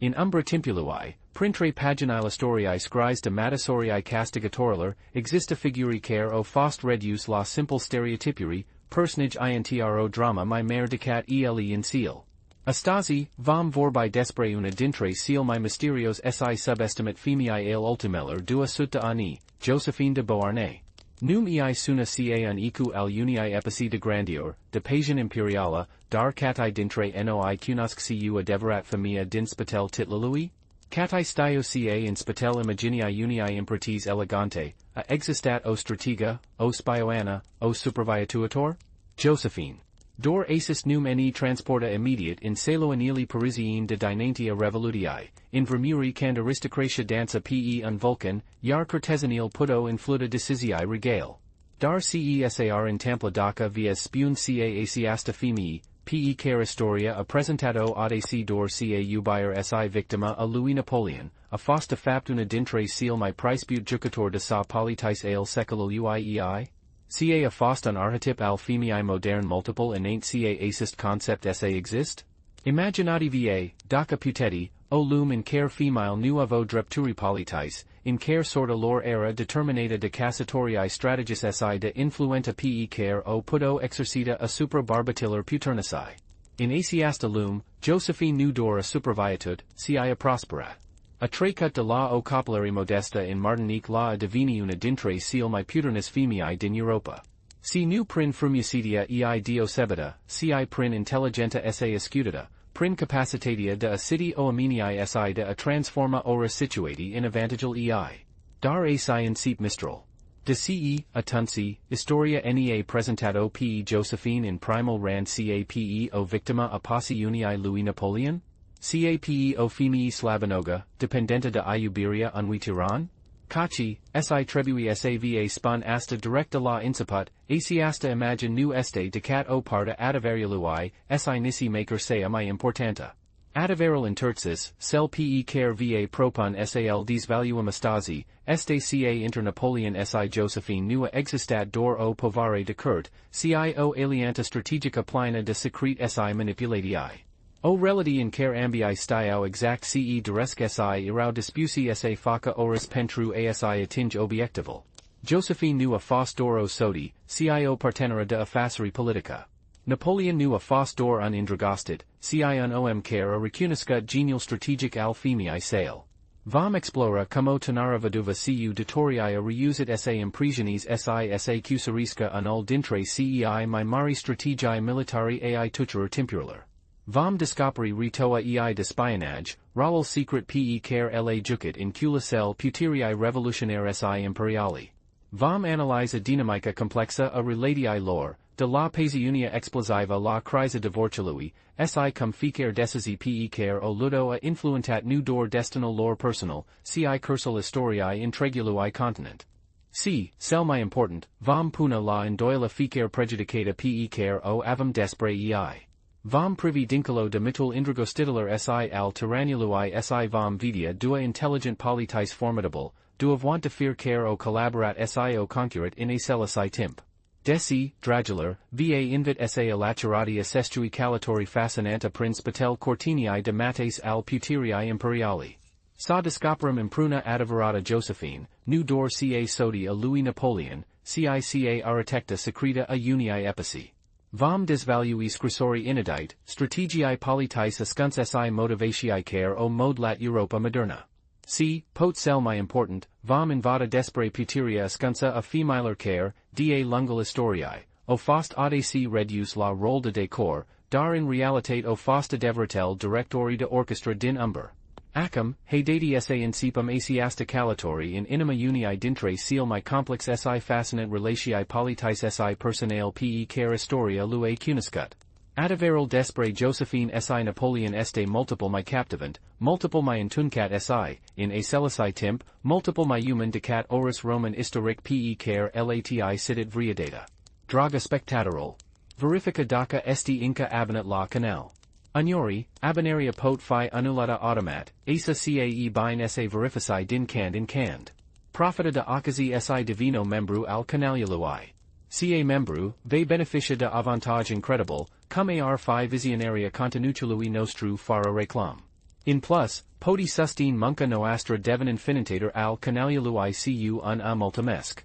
In umbra timpului, printre paginile istoriei scris de matasorii castigatorilor, exista figuri care au fost redus la simple stereotipuri, personage intro drama mai mare decat ele in seal. Astăzi, vom vorbi despre una dintre cele mai misterios si subestimat femei al ultimelor 200 de ani, Josephine de Beauharnais. Num ei suna ca un icu al unii epici de grandior, de pasion imperiala, dar catai dintre noi cunosc cu adevărat familia din spitel titlalui? Catai stio ca in spitel imaginii unii impertis elegante, a existat o stratega, o spioană, o superviatuator? Josephine. Dor asis num ne transporta immediate in celo anili Parisienne de dinaintia revolutii, in vermuri cand aristocratia dansa pe un vulcan, iar cortesanil puto in fluta decisii regale. Dar cesar in templa daca vias spun ca asiasta femii, pe care historia a presentado adc dor ca ubier si victima a Louis Napoleon, a fosta faptuna dintre seal my pricebut jucator de sa politis ale seculul uiei? Ca a fost un arhetip al femei modern multiple innate ca assist concept sa exist? Imaginati va, daca puteti, o lum in care female nuovo drepturi politis, in care sorta lor era determinata de cassatorii strategis si de influenta pe care o puto exercita a supra barbatiller puternici. In asiasta lum, Josephine nu dor a superviatut, ci a prosperat. A trecut de la o copulari modesta in Martinique la a divini una dintre seal my puternis femei din Europa. Si nu prin frumiacidia ei diosebita, ci prin intelligenta sa escutata, prin capacitatia de a city o aminii si de a transforma ora situati in avantagal ei. Dar si in seep mistral. De ce, atunci, historia nea presentado pe Josephine in primal rand cape o victima a passi unii Louis Napoleon? Cape o femii slavanoga, dependenta de iubiria unwitiran? Caci, si trebui sava spun asta directa la inciput, asiasta imagine nu este decat o parta adaveriului, si nisi maker sea mai importanta. Adevărul Interzis, cel pe care va propun sal disvaluum astăzi, este ca inter Napoleon si Josephine nua existat dor o povare de curt, cio alianta strategica plina de secret si manipulatii. O relati in care ambii stio exact ce diresc si irau dispusi sa faca oris pentru asi atinge obiectival. Josephine nu a fos dor o sodi, cio partenera de affaceri politica. Napoleon nu a fos dor un indragostit, ci un om care a recuniscut genial strategic al femei sale. Vom explora como tenara vaduva cu ditorii a reusit sa imprisionis sa cusarisca unul dintre cei mai mari strategii militari ai tuturor timpurilor. Vom descoperi retoa ei de spionage, rawal secret pe care la jucat in culasel puterii revolutionaire si imperiali. Vom analyze dinamica complexa a relatii lor, de la pasiunia explosiva la criza divorciului, si cum fiecare decisi pe care o ludo a influentat nu dor destino lor personal, ci cursul istoriei intregului continent. C, cel mai important, vom puna la îndoială fiecare prejudicata pe care o avem despre ei. Vom privi dincolo de mitul indragostitelor si al tyrannului si vom vidia dua intelligent politis formidable, duavant de fir care o collaborat si o concurrit in a celesi timp. Desi, dragulor, va invit sa lacerati assestui calatori fascinante prin spitel cortinii de mates al puterii imperiali. Sa descoperim impruna adevărata Josephine, nu dor ca sodi a Louis Napoleon, ca architecta secreta a unii epici. Vom disvalui scrisori inedite, strategiae politis ascuns si motivatii care o mod lat Europa moderna. C, pot cel mai important, vom invada despre puteria ascunsa a femeiler care, da lungul historiei, o fost adc redus la rol de decor, dar in realitate o fost adevărtel directori de orchestra din umber. Acum, haedati sa incipum asiasta calatori in inima unii dintre seal mai complex si fascinant relatii politis si personale pe care historia lui cunoscut. Adevărul despre Josephine si Napoleon este multiple mai captivant, multiple mai întunecate si, in a celesi timp, multiple mai human decat oris Roman istoric pe care lati sitit vriadata. Draga spectatorul. Verifica daca esti inca abonat la canal. Unyori, abonaria pot fi anulata automat, asa cae bine sa verifici din cand in cand. Profita de occazi si divino membru al canaliului. Ca membru, ve beneficia de avantage incredible, cum ar fi visionaria contenutului nostru fara reclam. In plus, Podi sustin munca noastra devon infinitator al canalia lui cu un a multimesc.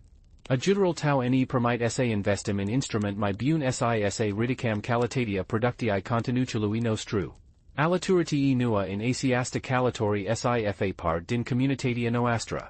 Adjuderal tau ne permite esse investim in instrument my bun si ridicam calitatia productii contenucului nostru. Alaturiti nua in asiasta calatori sifa part din communitatia noastra.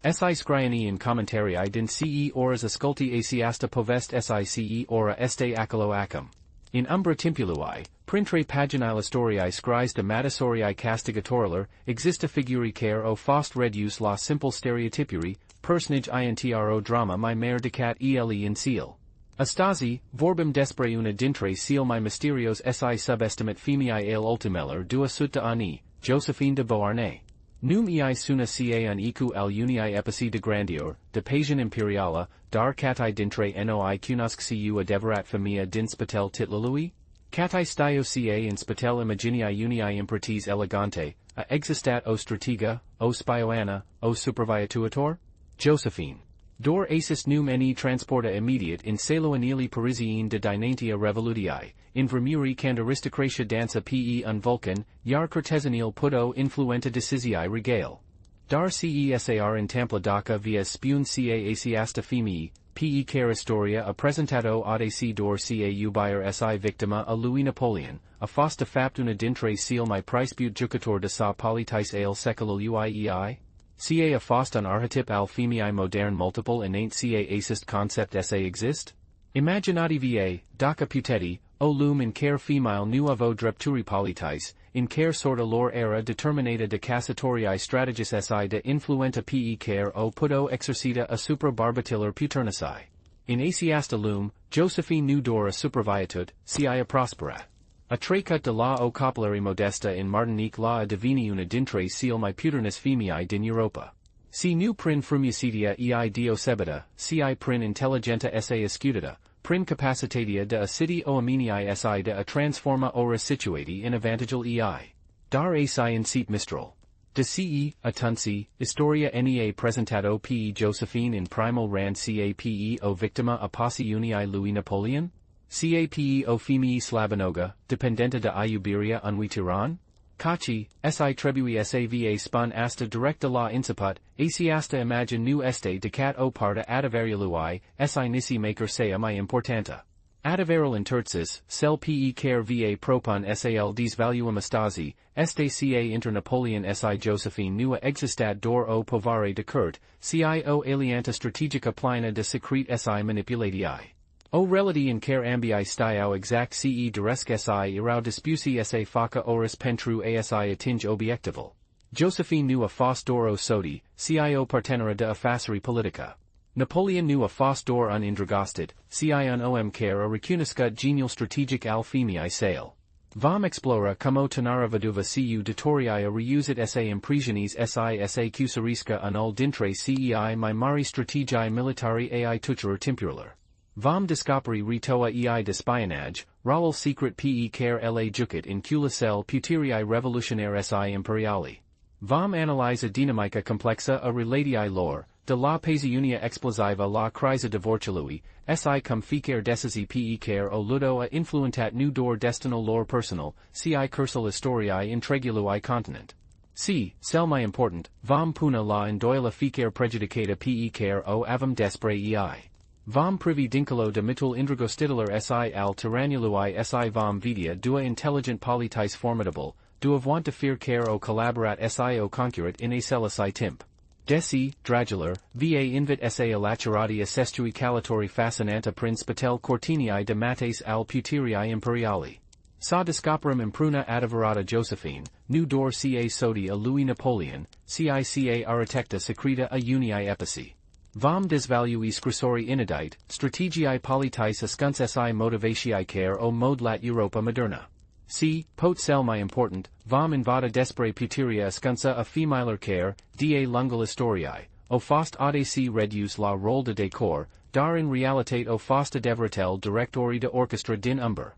Si scriani in commentarii din ce oras asculti asiasta povest sice ora este acolo acum. In umbra timpului, printre paginile historiei scries de madasorii castigatorilor, exista figuri care o fost redus la simple stereotypuri, personage intro drama my mare decat ele in seal. Astasi, vorbim despre una dintre seal my mysterios si subestimat femii ale ultimeller dua sutta ani, Josephine de Beauharnais. Num ei suna ca un ecu al unii epici de grandior, de pasion imperiala, dar catai dintre noi cunasc cu adeverat famia din spatel titlalui? Catai stio ca in spatel imaginii unii impertis elegante, a existat o stratega, o spioana, o superviatuator? Josephine. Dor asis num ne transporta immediate in celo anili Parisienne de dynantia revolutii, in vermuri cand aristocratia dansa pe un vulcan, yar cortesanil puto influenta decisii regale. Dar cesar in templa daca via spun ca asiasta femii, pe care historia a presentado ad ac dor ca ubier si victima a Louis Napoleon, a fosta fapt una dintre seal my pricebut jucator de sa politis ale seculul uiei? Ca a fost un archetype al femii modern multiple innate ca assist concept sa exist? Imaginati va, daca puteti, o lum in care female nuovo drepturi politis, in care sorta lor era determinata de cassatorii strategis si de influenta pe care o puto exercita a supra barbatiller puternici. In asiasta lum, Josephine nu dora superviatut, cia prospera. A trecut de la o copulari modesta in Martinique la a divini una dintre seal my puternis femii din Europa. Si nu prin frumiacidia ei diosebita, ci prin intelligenta essa escutata, prin capacitatia de a city o aminii si de a transforma ora situati in avantagel ei. Dar asi in seat mistral. De ce, atunci, historia nea presentado pe Josephine in primal rand cape o victima a posse unii Louis Napoleon? Cape o femii Slavanoga, dependenta de Iuberia unui tiran? Caci, si trebui sava spun asta directa la inciput, asiasta imagine nu este decat o parta adaveriului, si nisi maker sea mai importanta. Adevărul Interzis, cel pe care va propun sal disvaluum astasi, este ca inter Napoleon si Josephine nua existat dor o povare de curt, cio alianta strategica plina de secret si manipulatii. O relati in care ambii stiau exact ce diresc si irau dispusi sa faca oris pentru asi atinge obiectival. Josephine nu a fos doro sodi, cio partenera de affaceri politica. Napoleon nu a fos dor un indragostit, cion om care a recunascut genial strategic al femii sale. Vom explora como tenara vaduva cu ditorii a reusit sa imprisionis sa cusarisca anul dintre cei my mari strategii militari ai tuturor timpular. Vom descoperi retoa ei de spionage, rawal secret pe care la jucat in culasel puterii revolutionaire si imperiali. Vom analyza dinamica complexa a relatii lor, de la pasiunia explosiva la criza divorciului, si cum ficere decisi pe care o ludo a influentat nu dor destino lor personal, ci cursal historiae intregului continent. Si, cel mai important, vom puna la indoila ficere prejudicata pe care o avum despre ei. Vom privi dincolo de mitul indragostitalar si al tyrannului si vom vidia dua intelligent politis formidable, dua want de fir care o collaborat si o concurrit in a celesi timp. Desi, dragular, va invit sa lacerati assestui calatori fascinante prince patel cortinii de mates al puterii imperiali. Sa descoperim impruna adevărata Josephine, nu dor ca sodi a Louis Napoleon, cica architecta secreta a unii epici. Vom disvalui scrisori inedite, strategiae politis ascuns si motivatiae care o mod lat Europa moderna. Si, pot cel mai important, vom invada despre puteria ascunsa a femiler care, da lungul historiae, o fost audaci redus la rol de decor, dar in realitate o fost adeveratel directori de orchestra din umber.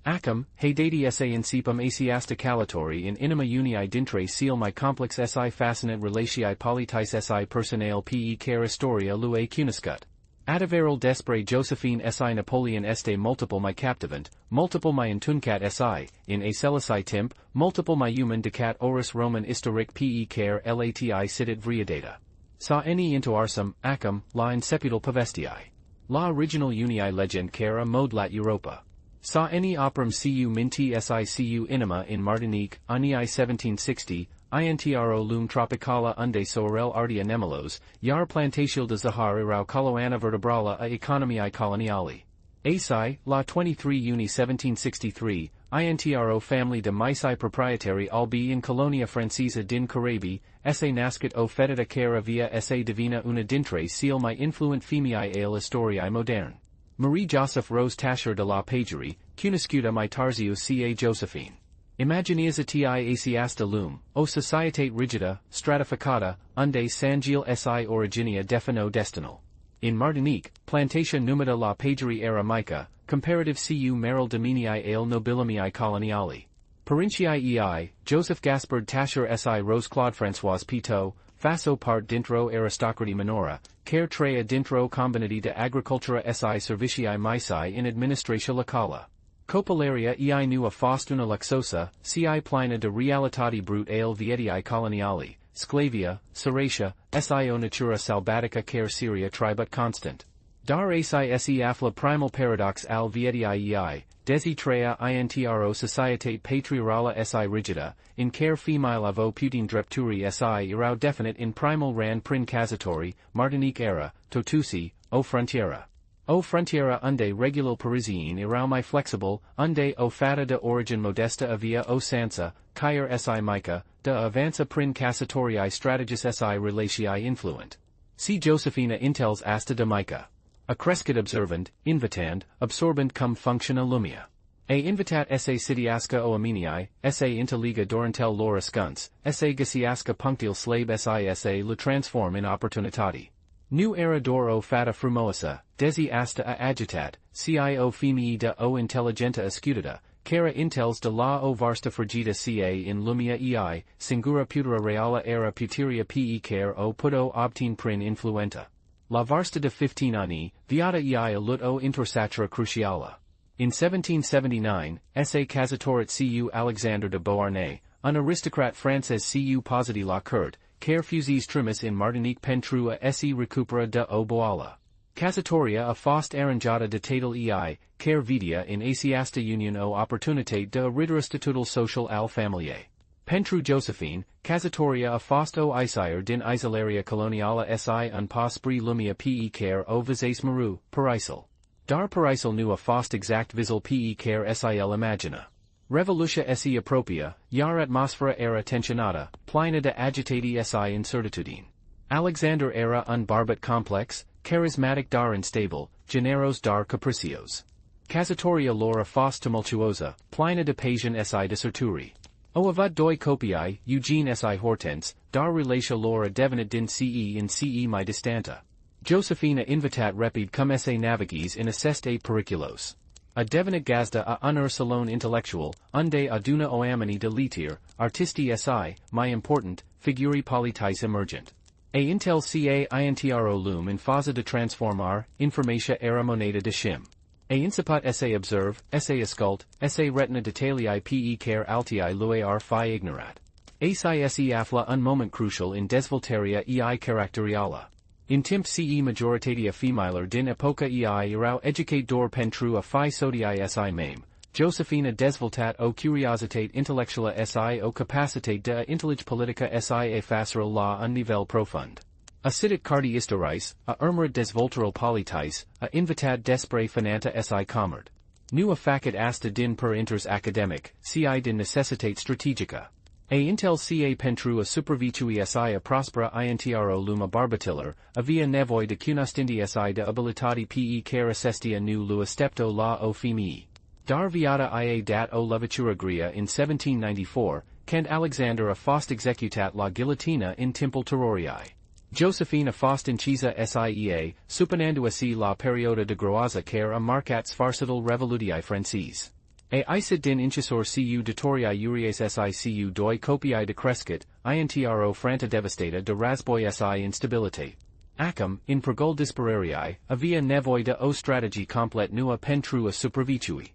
Acum, haedati sa incipum asiasta calatori in inima unii dintre seal my complex si fascinant relatiae politis si personale pe care historia lui cunascut. Adevărul Despre Josephine si Napoleon este multiple my captivant, multiple my întunecate si, in același timp, multiple my human decat orus Roman istoric pe lati citit vreodată. Sa eni întoarcem, acum, la începutul povestiei. La original unii legend care mod lat Europa. Sa eni operam cu minti cu inima in Martinique, anii 1760, intro lume tropicala unde soarel artia nemelos, iar plantațiul de zahar erau coloana vertebrală a economiei coloniale. Asai, la 23 iunie 1763, intro family de misai proprietari albi in colonia francesa din Carabi, se nascut o fetida cara via se divina una dintre seal my influent femei al istoriei moderne. Marie Joseph Rose Tasher de la Pagerie, cunoscuta mai tarziu ca Josephine. Imaginează-te această lume, o societate rigida, stratificata, unde sangil si originia defino destinul. In Martinique, plantation numida la Pagerie era mica, comparative cu meral dominii al nobilimii coloniali. Părinții ei, Joseph Gaspard Tasher si Rose Claude François Pitot, faso part dintro aristocrati minora, care trea dintro combinati de agricultura si servicii misai in administratia locala. Copularia ei nu a fost una luxosa, ci plina de realitati brut al vietii coloniali, sclavia, seracia, sio natura salbatica care seria tribut constant. Dar se afla primal paradox al vietii ei, desi trea intro societate patriarala si rigida, in care female avo putin drepturi si erau definite in primal ran prin casatori, Martinique era, totusi, o frontiera. O frontiera unde regulal Parisien erau mai flexible, unde o fata de origin modesta avia o sansa, caer si mica, de avanza prin casatorii strategis si relatii influent. Si Josephina intels asta de mica. A crescut observand, invitand, absorbent cum functiona lumia. A invitat se sitiasca o aminii, se inteliga dorentel lor ascunts, se gasiasca punctil slab si le transform in opportunitati. Nu era dor o fata frumosa, desi asta a agitat, cio femii de o intelligenta ascutata, cara intels de la o varsta frigida ca in lumia ei, singura putura reala era puteria pe care o puto obtin prin influenta. La varsta de 15 anni, viata ei lut o intersatra cruciala. In 1779, sa casatorit cu Alexandre de Beauharnais, un aristocrat français cu positi la court, care fusis trimis in Martinique pentru a se recupera de o boala. Casatoria a fost arranjata de tatal ei, care vidia in aceasta union o opportunitate de riderastitutul social al familiae. Pentru Josephine, casatoria a fost o isire din isolaria coloniala si un pas spre lumia pe care o vises maru, parisal. Dar parisal nu a fost exact visil pe care sil imagina. Revolutia se appropria, iar atmosfera era tensionata, plina de agitati si incertitudine. Alexander era un barbet complex, charismatic dar unstable, generos dar capricios. Casatoria lor a fost tumultuosa, plina de pasión si deserturi. O avat doi copiae, Eugene si hortense, dar relatia lor a devenit din ce in ce mai distanta. Josephina invitat repid cum se navigis in asseste periculos. A devenit gazda a unur salon intellectual, unde aduna oamini de litir, artisti si, mai important, figuri politis emergent. A intel ca intro lume in fase de transformar, informatia era moneda de shim. A inciput se observe, se ascult, se retina detalii pe care altii luar fi ignorat. Se afla un moment crucial in desvoltaria ei caracteriala. In timp ce majoritatea femiler din epoca ei erau educador pentru a fi sodii si mame, Josephina desvoltat o curiositate intellectuala si o capacitate de a intellige politica si a faceral la un nivel profund. A citit cardi historis, a urmerit desvolteral politis, a invitat despre finanta si comert. Nu a facit asta din per inters academic, ci din necessitate strategica. A intel ca pentru a supervicui si a prospera intro luma barbatiller, avia nevoi de cunostindi si de abilitati pe care assestia nu lua stepto la o femii. Dar viata ia dat o levitura gria in 1794, cand Alexander a fost executat la guillotina in timpul terrorii. Josephine a fost incisa siea, suponandu si la perioda de groaza care a marcat sfarcital revolutii francis. A isit din incisor cu detorii uries sicu doi copiae de crescut, intro franta devastata de rasboi si instabilitate. Acum, in pregul disperării, avea nevoie de o strategie complet nouă pentru a supraviețui.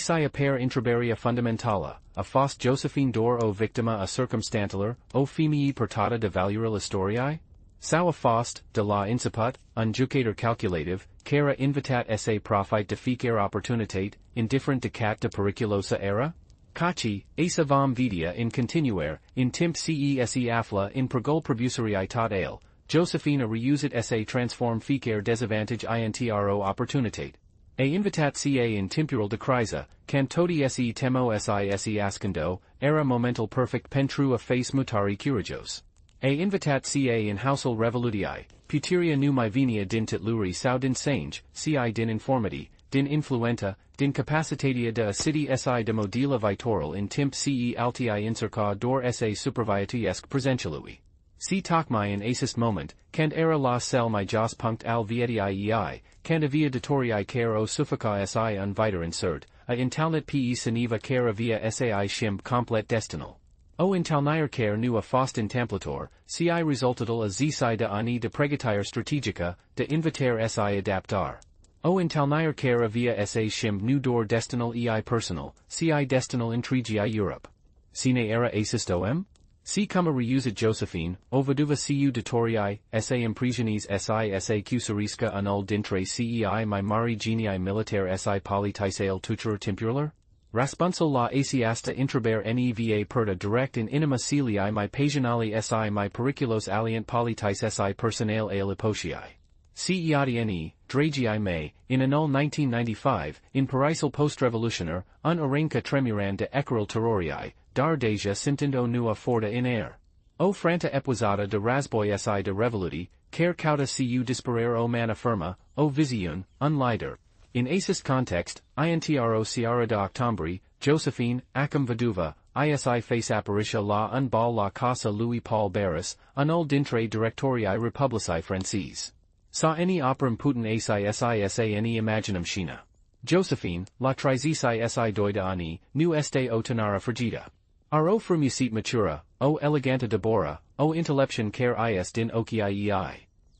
Aia per întrebarea fundamentală, a fost Josephine doar o victimă a circumstantelor, o femeie purtată de valorile istoriei? Sau a fost, de la început, un jucător calculativ, care a invitat să profite de fiecare oportunitate, indiferent de cât de periculoasă era? Caci, asa vom vedea in continuare, in timp se afla in pregul producerii tot ale, Josephine a reusat sa transform fiecare dezavantage intro opportunitate. A invitat ca in temporal de criza, can toti se temo se ascendo, era momental perfect pentru a face mutari curajos. A invitat ca in household revolutii, puteria nu mai venia din titluri sau din sange, ci din informati, din influenta, din capacitatea de a citi si de modela viitoral in timp ce altii încerca doar sa supraviețuiesc prezențialui. Si tocmai in acest moment, când era la cel mai jos punct al vietii, când avea datorii care o sufoca si un viitor insert, a intalnit pe seniva care avea sai schimb complet destinal. O intalnire care nu a fost intemplator, ci resultatul a zisai de ani de pregătire strategică, de invitar si adaptar. O intalnire care avea sa schimb nu doar destinal personal, ci destinal întregii Europe. Cine era acest om? Si cum a reusat Josephine, o văduva cu datorii, sa impresionies sa cucerisca anul dintre cei mai mari genii militar si politicale tuturor timpurilor? Răspunsul la această întrebare neva perda direct in inima celii mai pasionali si mai periculos alient politis si personal al epochiei. Ceatni, dragii mei, in anul 1995, in Parisul post-revolutionar, un oranca tremuran de ecoral terrorii, dar deja sentindo nua forta in air. O franta epuizada de razboi si de revoluti, care cauda cu disperer o man affirma, o vision, un lider. In acest context, intro seara de octombri, Josephine, acum veduva, isi face appariția la un bal la casa lui Paul Barras, unul dintre directorii Republicii francese. Sa any operam putin sa any imaginum shina. Josephine, la trizisi si doi de ani, nu este o tenara frigida. O frumusit matura, o eleganta debora, o intelleption care is din ochii.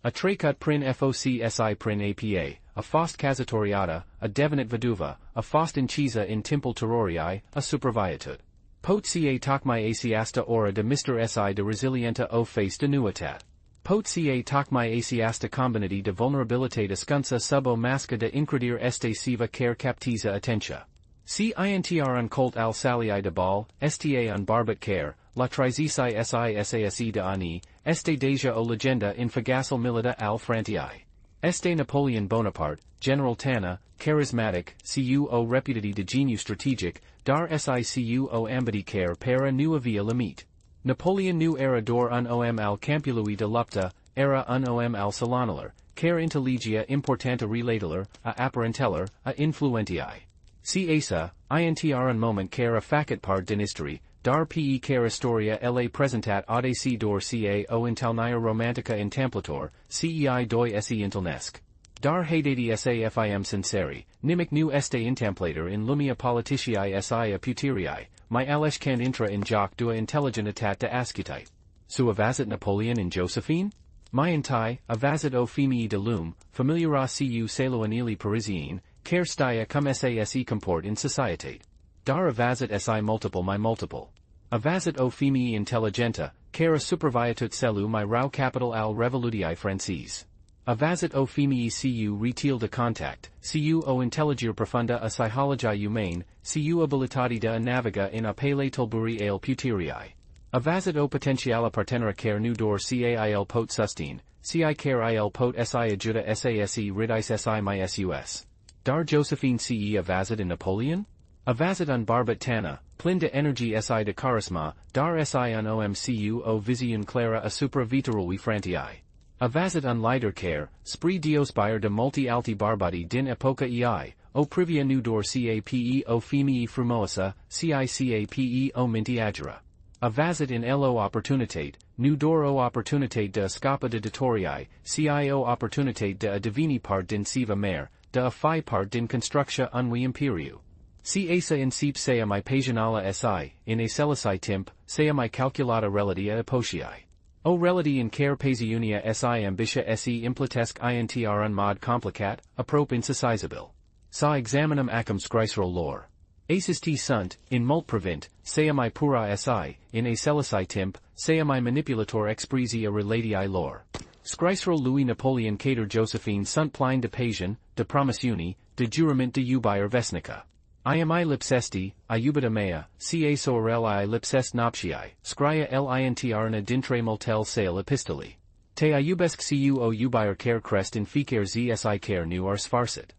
A trecut prin foc si prin apa, a fost cazatoriata, a devenit veduva, a fost incisa in timpul terrorii, a supraviețut. Pot ca tocmai aceasta ora de Mr. si de resilienta o face de nuitate. Pot ca tocmai aceasta combinati de vulnerabilitate ascunsa sub o masca de incredir este siva care captiza atenția. Si intr un colt al salii de bal, sta un barbat care, la trizisi sase de ani, este deja o legenda in fagasul milita al Frantii. Este Napoleon Bonaparte, General Tana, charismatic, cu o reputati de geniu strategic, dar sicu o ambiti care para nu avia limite. Napoleon nu era dor un om al campului de lupta, era un om al salonelor, care intelligia importanta relatelor, a apparenteller, a influentii. Si asa, intr un moment care facet part din history, dar pe care historia la presentat audaci dor ca o intalnire romantica intemplator, cei doi se intelnesc. Dar haidati safim sinceri, nimic nu este intemplator in lumia politicii si a puterii, mai ales can intra in joc dua intelligentat de ascutite. Su avazit Napoleon in Josephine? Mai întai, avazit o femii de lume, familiara cu saloanili parisien, care stia cum se comport in societate. Dar avazit si multiple mai multiple. Avazit o femii intelligenta, care supraviețut celu mai rau capital al revolutii francese. Avazit o femii cu retil de contact, cu o intelligere profunda a psychologia umane, cu abilitati de a naviga in apele tulburi al puterii. Avazit o potentiala partenera care nu dor cail pot sustain, ci care il pot si ajuda sase ridis si mai sus. Dar Josephine ce avazit in Napoleon? Avazit un barbat tana, plin de energie si de charisma, dar si un omcu o vision clara a supra vitorului Frantii. Avazit un lider care, spre diospire de multi alti barbati din epoca ei, o privia nu dor cape o femii frumoasa, cicape o minti agera. Avazit in lo opportunitate, nu dor o opportunitate de escapa de datorii, cio opportunitate de a divini part din siva mare, de a fi part din constructia unui imperiu. Si asa incip sea mai pasionala si, in a celesi timp, sea mai calculata relatia epochiei. O relity in care pasiunia si ambitia se impletesc intr mod complicat, aprop incisisibil. Sa examinum acum scriserol lor. Acis t sunt, in mult prevint, seami pura si, in a celesi timp, seami manipulator expresi a relatii lor. Scriserol Louis Napoleon cater Josephine sunt plein de Pasian, de promisiuni, de jurament de iubier vesnica. Iami lipsesti, iubita mea, ca sorel lipsest noptii, scria lintrna dintre multel sale epistoli. Te iubesc cu o ubier care crest in fiecare zi care nu ars farsit.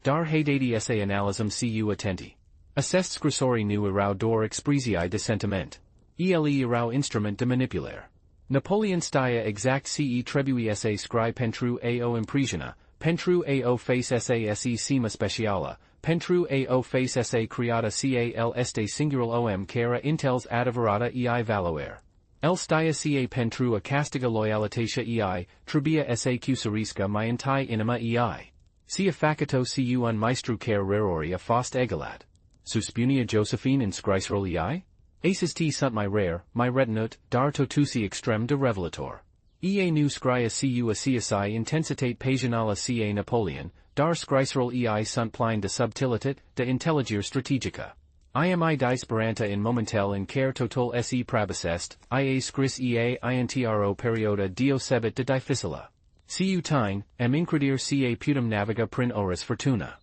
Dar haedati sa analism cu attenti. Assest scrisori nu erau dor expresii de sentiment. Ele erau instrument de manipulare. Napoleon stia exact ce trebui sa scri pentru ao impresiona, pentru ao face se sema speciala, pentru ao face sa creata cal este singural om cara intels adverata ei valoare. El stia ca pentru a castiga loyalitatia ei, tribia sa cusarisca mientai inima ei. Sia facato cu un maestru care rarori a fost egalat. Suspunia Josephine in scriserol ei? Acis t sunt my rare, my retinut, dar totusi extrem de revelator. Ea nu scria cu a CSI intensitate pasionala ca Napoleon, dar scriserol ei sunt plein de subtilitat, de intelligere strategica. Imi disperanta in momentel in care total se prabicest, ia scris ea intro perioda diosebit de difficila. Cu tine, incredir ca putum naviga prin oris fortuna.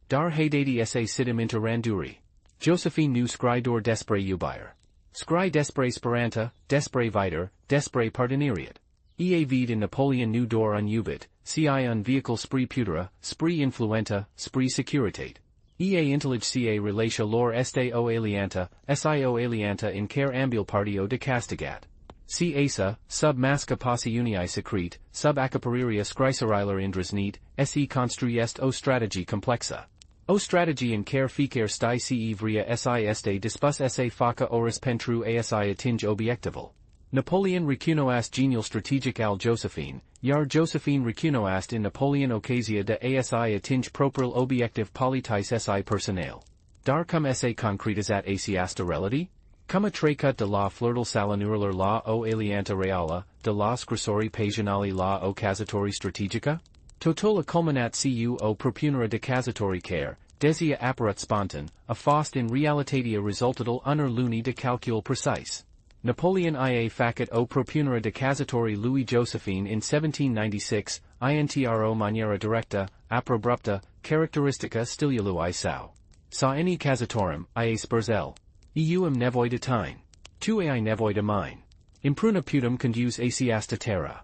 Dar haedati sa situm interranduri. Josephine nu scridor despre ubier. Scri despre speranta, despre viter, despre partenariat. Ea vid in Napoleon nu dor unubit, ci un vehicle spri putera, spri influenta, spri securitate. Ea intellig ca relatia lor este o alianta in care ambul partio de castigat. Si asa, sub masca passiunii secrete, sub acapariria scriseriler indras neat, se construyest o strategy complexa. O strategy in care fiecare sti ce vria si este dispus sa faca oris pentru asi atinge obiectival. Napoleon recunoast genial strategic al Josephine, yar Josephine recunoast in Napoleon occasia de asi atinge propril obiective politis si personale. Dar cum sa concretas at asiasta relati? Cum a trecut de la flirtal salanurler la o alianta reala, de la scrisori pasionali la o casatori strategica? Totola culminat cu o propunera de casatori care, desia apparat spontan, a fost in realitatea resultatal unor luni de calcul precise. Napoleon ia facet o propunera de casatori Louis Josephine in 1796, intro maniera directa, abrupta, characteristica stilului sau. Sa ini casatorum, ia sperzel. Euum nevoi de tine. Tuae nevoi de mine. Impruna putum conduce asiasta terra.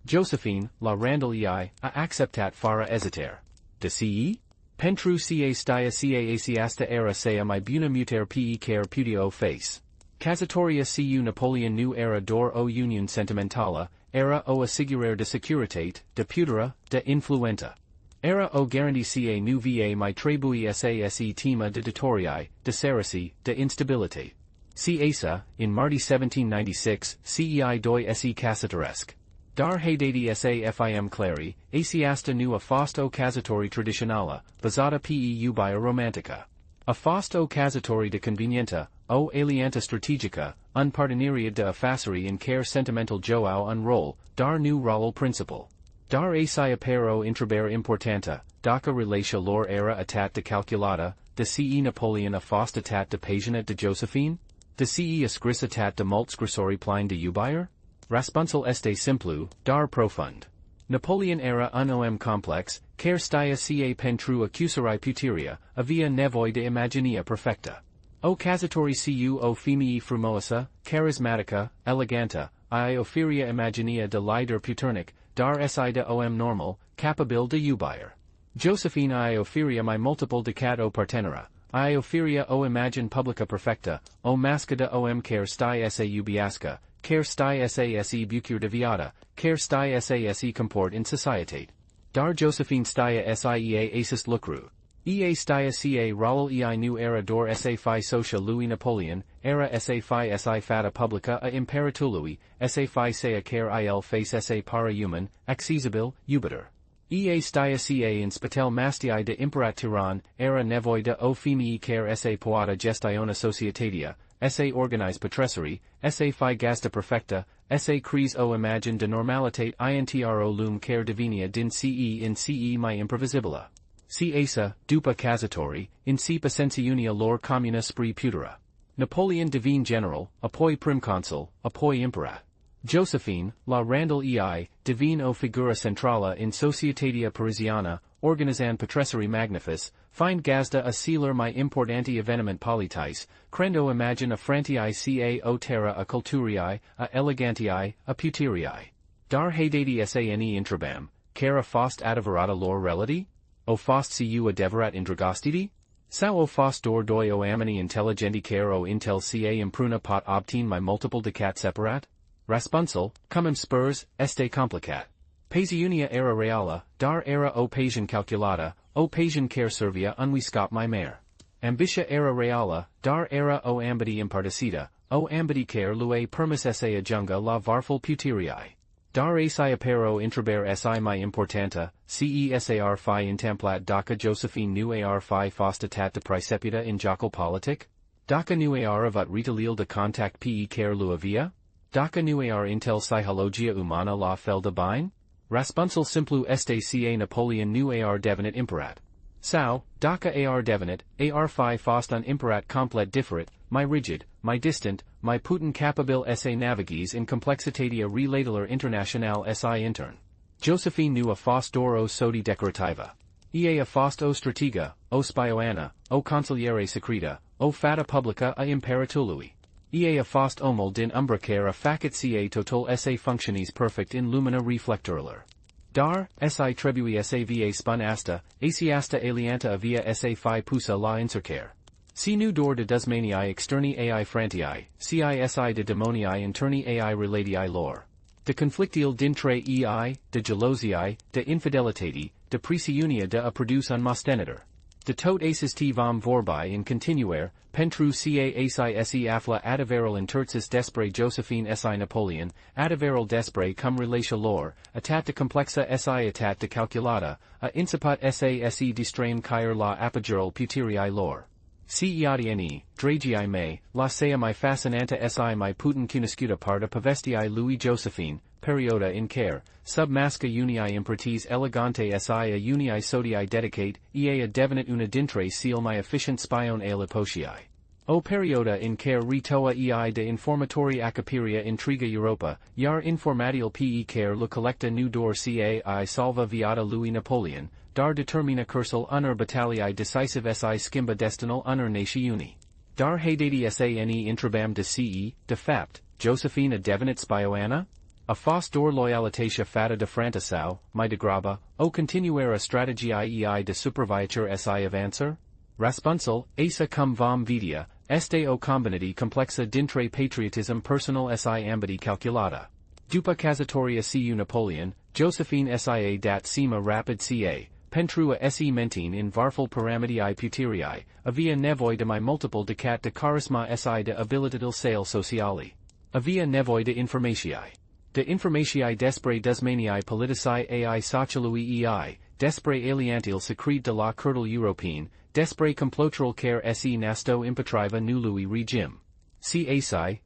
Josephine, la randal ei, a acceptat fara esiter. De ce? Pentru ca stia ca asiasta era sea mi buna muter pe care putio face. Casatoria cu Napoleon nu era dor o union sentimentala, era o assigurer de securitate, de putera, de influenta. Era o garanti ca nu va mi trebui se tema de ditorii, de serisi, de instabilitate. Si asa, in Marti 1796, cei doi se casatoresque. Dar haedati sa fim clari, asiasta nu a fost o casatori traditionala, basata pe ubia romantica. A fost o casatori de convenienta, o alianta strategica, un partenaria de affaceri in care sentimental joao un rol, dar nu rolul principal. Dar asi apero intraber importanta, daca relatia lor era atat de calculata, de ce Napoleon a fost atat de pasionat de Josephine? De ce a scris atat de mult scrisori plein de ubier? Raspunsal este simplu, dar profund. Napoleon era un om complex, care stia ca pentru accusari puteria, avia nevoi de imaginia perfecta. O casatori cu o femii frumosa, charismatica, eleganta, I ofiria imaginia de lider puternic, dar si de om normal, capabil de ubier. Josephine I ofiria mi multiple decat o partenera, I ofiria o imagine publica perfecta, o mascada om care stia sa ubiasca, care stia se bucur de viata, care stia se comport in societate. Dar Josephine stia siea asis lucru. Ea stia ca rolul ei nu era dor sa fi socia Louis Napoleon, era sa fi si fata publica a imperatului, sa fi sea care il face sa para human, accessibil, ubiter. Ea stia ca in spitel mastii de imperat tyran, era nevoi de o femii care sa poata gestiona societatea, esse organize petresserie, esse fi gasta perfecta, esse crise o imagine de normalitate intro lum care divinia din ce in ce my improvisibila. Si asa, dupa casatori, in si pacensiunia lor communa spri putera. Napoleon divine general, apoi primconsul, apoi imperat. Josephine, la Randall ei, divine o figura centrala in societatea parisiana, organizan petresserie magnifice, find gazda a sealer my importanti evenement politis, crendo imagine a frantii ca o terra a culturiae, a elegantiae, a puteriae. Dar haydati sane intrabam, cara fost adverata lor relati? O fost cu adeverat indragostidi? Sao o fost dor doi o amini intelligendi care o intel ca impruna pot obtine my multiple decat separat? Raspunsel, cum spurs, este complicat. Pasiunia era reala, dar era o pasian calculata, o pasian care servia unwiscop my mare. Ambitia era reala, dar era o ambiti imparticida, o ambiti care lue permis esse adjunga la varful puteriae. Dar esi apero intraber si my importanta, cesar fi intamplat daca Josephine nu ar fi fostatat de praecepita in jocal politic? Daca nu ar avat retalil de contact pe care lua via? Daca nu ar intel psychologia humana la fel de bine? Raspunsel simplu este ca Napoleon nu ar devenit imperat. Sao, daca ar devenit, ar fi fost un imperat complet differit, my rigid, my distant, my Putin capabil esse navigis in complexitatea relataler international si intern. Josephine nu a fost doro sodi decorativa. A fost o stratega, o spioana, o consigliere secreta, o fata publica a imperatului. A fost omul din umbracare a facit ca total esse functionis perfect in lumina reflectoraler. Dar, si trebui va spun asta, asta alianta avia fi pusa la incercare. Si nu dor de dusmanii externi ai frantii, cisi de demonii interni ai relatii lor. De conflictil dintre ei, de gelosiae, de infidelitati, de presiunia de a produce un mostenitor. De tot acis t vom vorbi in continuare, pentru ca asi afla Adevărul Interzis Despre Josephine si Napoleon, Adevărul Despre cum relatia lor, atat de complexa si atat de calculata, a inciput se distraem caer la apoggerul puteriae lor. Ceiadini, dragii me, la sea mai fascinante si mai Putin cunoscuta parta povestii lui Josephine, perioda in care, sub masca unii impertis elegante si a unii sodii dedicate, a devenit una dintre seal my efficient spion a lipotiae. O perioda in care retoa de informatori acapiria intriga Europa, iar informatil pe care lo collecta nu dor ca salva viata lui Napoleon, dar determina cursal unor battaliae decisive si skimba destinal unor nationii. Dar haydati sane intrabam de ce, de fapt, Josephine a devenit spioana? A fost dor loyalitatia fata de frantasau, my de graba, o continuare strategiae de superviatur si avancer? Raspunsel, asa cum vom vidia, este o combinati complexa dintre patriotism personal si ambiti calculata. Dupa casatoria cu Napoleon, Josephine sia dat sima rapid ca, pentru a se mentine in varful paramidii puteriae, avia nevoi de my multiple decat de charisma si de abilitatil sale sociali. Avia nevoi de informatiae. De informatiae despre dusmanii politici ai socialui despre aliantil secret de la curtul European, despre complotural care se nasto impetriva nului regim. Ci,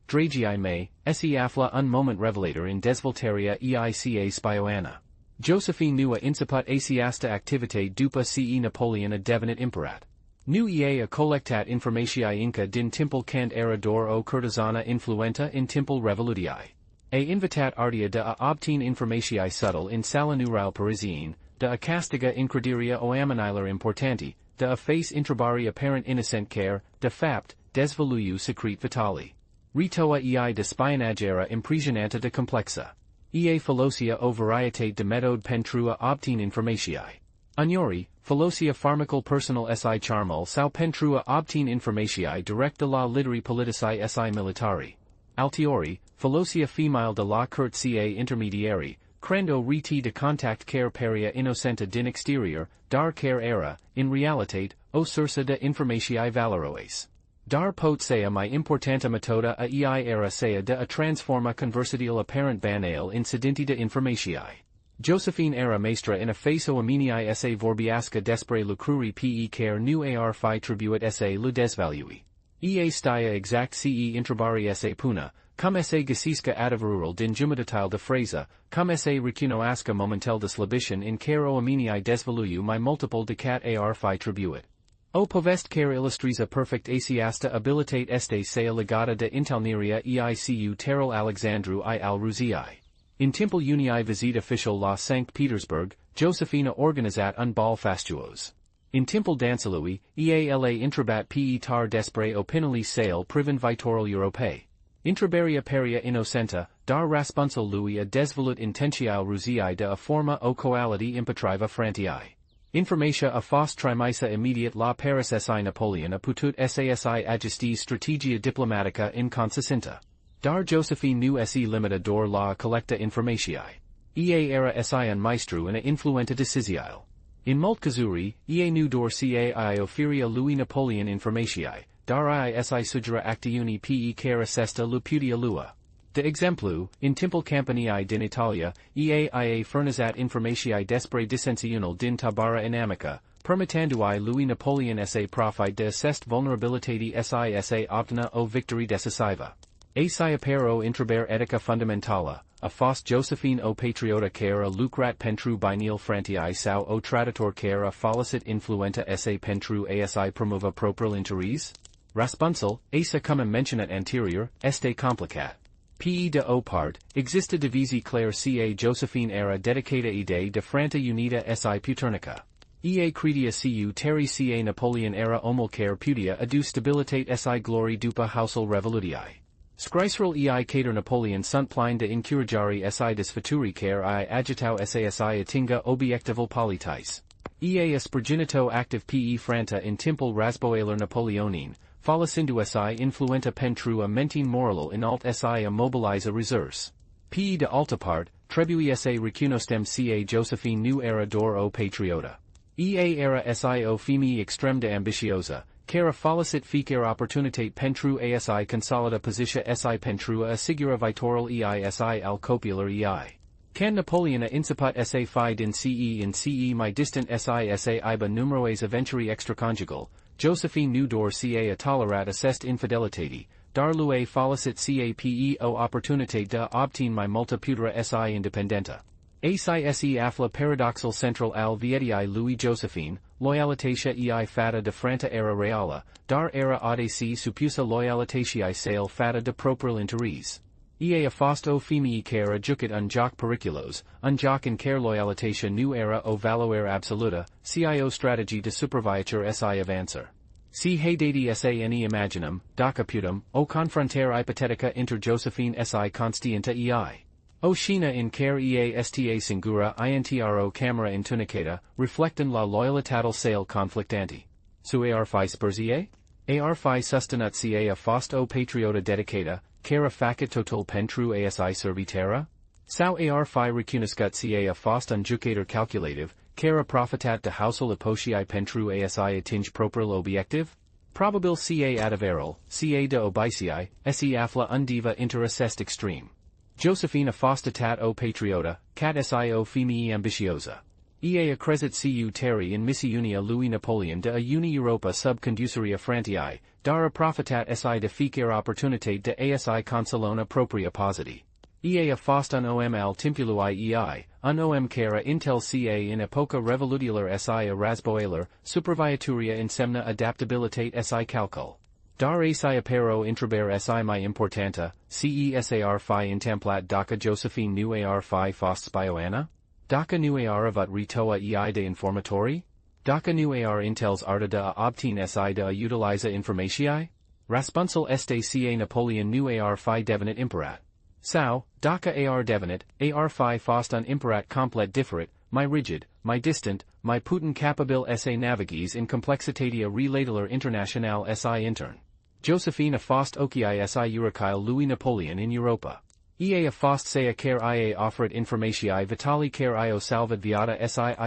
dragii me, se afla un moment revelator in desvoltaria eica spioana. Josephine nu a inciput asiasta activite dupa ce Napoleon a devenit imperat. Nu a collectat informatiae inca din timpul cand era dor o curtisana influenta in timpul revolutiae. A invitat artia de a obtine informatiae subtil in sala nural parisien, de a castiga incrediria o amanilar importanti, de a face intrabari apparent innocent care, de fapt, desvoluiu secret vitali. Retoa de spionagera imprisionanta de complexa. Philosia o varietate de metode pentru a obtine informatiae. Agnori, philosia pharmacal personal si charmal sau pentru a obtine informatiae direct de la literi politici si militari. Altiori, philosia female de la court ca intermediari, crendo reti de contact care peria innocenta din exterior, dar care era, in realitate, o sursa de informatiae valoroes. Dar pot sea my importanta metoda a era sea de a transforma conversatil apparent banale incidenti de informatiae. Josephine era maestra in a face o aminii sa vorbiasca despre lucruri pe care nu ar fi tribuit sa lu desvalui. Ea stia exact ce intrabari sa puna, cum sa gasiska Adevărul din jumătatil de phrasa, cum sa recunoască momentel de slăbiciune in care o aminii dezvăluiu mai multiple decat ar fi tribuit. O poveste care illustriza perfect aceasta abilitate este sea legata de intalniria eicu terrel Alexandru I al Ruzii. In timpul unii vizit official la Sankt Petersburg, Josephine organizat un bal fastuos. In timpul dansalui, eala intrabat pe tar despre opinili sale privind viitorul Europei. Intraberia peria innocenta, dar răspunsul lui a dezvolut intential Ruzii de a forma o coality impetriva frantii. Informatia a fost trimisa immediate la Paris si Napoleon a putut sasi agestis strategia diplomatica inconsistenta. Dar Josephine nu se limita dor la collecta informatiae. Ea era si un maestru in a influenta decisiile. In mult cazuri, ea nu dor cai oferia lui Napoleon informatiae, dar isi sugera actiuni pe care sesta luputia lua. De exemplu, in timpul campaniae din Italia, ia furnizat informatiae despre disensiunul din tabara inamica, permittandui lui Napoleon sa profit de assest vulnerabilitati sa obtina o victory decisiva. Asi apero intraber etica fundamentala, a fost Josephine o patriota care a lucrat pentru binil frantii sau o traditor care a folicit influenta sa pentru asi promuva propriul interis? Răspunsul, asa cum menționat anterior, este complicat. Pe de o part, exista divizii clare ca Josephine era dedicata idei de franta unita si puternica. Ea credia cu terri ca Napoleon era omul care putea adu stabilitate si glory dupa housul revolutiae. Scriserul ei cater Napoleon sunt plein de incurigari si desfaturi care agitau sasi atinga obiectivul politis. Ea spurginito active pe franta in timpul razboiler Napoleonin, folosindu si influenta pentru a mentin moralul in alt si a mobiliza resurse. Pe de alta part, trebui sa recunostem ca Josephine nu era dor o patriota. Ea era si o femei extrem de ambitiosa, care folicit fiecare opportunitate pentru asi consolida positia si pentru a asigura viitorul si al copiilor ei. Can Napoleon a inciput sa fi din ce mai distant sa iba numeroes aventuri extraconjugal, Josephine nu dor ca a tolerat assest infidelitati, dar lui folicit ca pe o opportunitate de obtain mai multa putera si independenta. Asi se afla paradoxal central al vietii lui Josephine, loyalitatea ei fata de franta era reala, dar era audaci supusa loyalitatea sale fata de propriul interis. Ea a fost o femei care a jucat un joc periculos, un joc in care loyalitatea nu era o valoare absoluta, cio strategy de superviatur si avancer. Si haydati sane imaginum, doc putum, o confrontare hypothetica inter Josephine si constienta ei. O Shina in care ea sta singura intro camera întunecată, reflecten la loyalitatel sale conflictanti. Su ar fi spurzie? Ar fi sustenut ca a fost o patriota dedicata, care facit total pentru asi servitera? Sau ar fi recunoscut ca a fost un jucator calculative, care profitat de housul epotiae pentru asi atinge propriul obiectiv? Probabil ca Adevărul, ca de obicii, se afla un diva inter assest extreme. Josephine a fost tat o patriota, cat sio femei ambitiosa. Ea accresit cu terri in missiunia lui Napoleon de a uni Europa sub conduceria frantii, dar a profitat si de fiecare opportunitate de asi consolona propria positi. Ea a fost un om al timpului ei, un om care intel ca in epoca revolutiular si a razboiler, superviaturia in semna adaptabilitate si calcul. Dar asi apero intraber si mai importanta, cesar fi intemplat daca Josephine nu ar fi fost SPIOANă? Daca nu ar avat retoa ei de informatori? Daca nu ar intels arta de a obtain si de a utiliza informatiae? Răspunsul este ca Napoleon nu ar fi devenit imperat. Sau, daca ar devenit, ar fi fost un imperat complet diferit, mai rigid, mai distant, mai putin capabil sa navigis in complexitatea relatelor international si intern. Josephine a fost ocii si eurocile lui Napoleon in Europa. Ea a fost sea care ia offered informatiae vitali care io salvad viata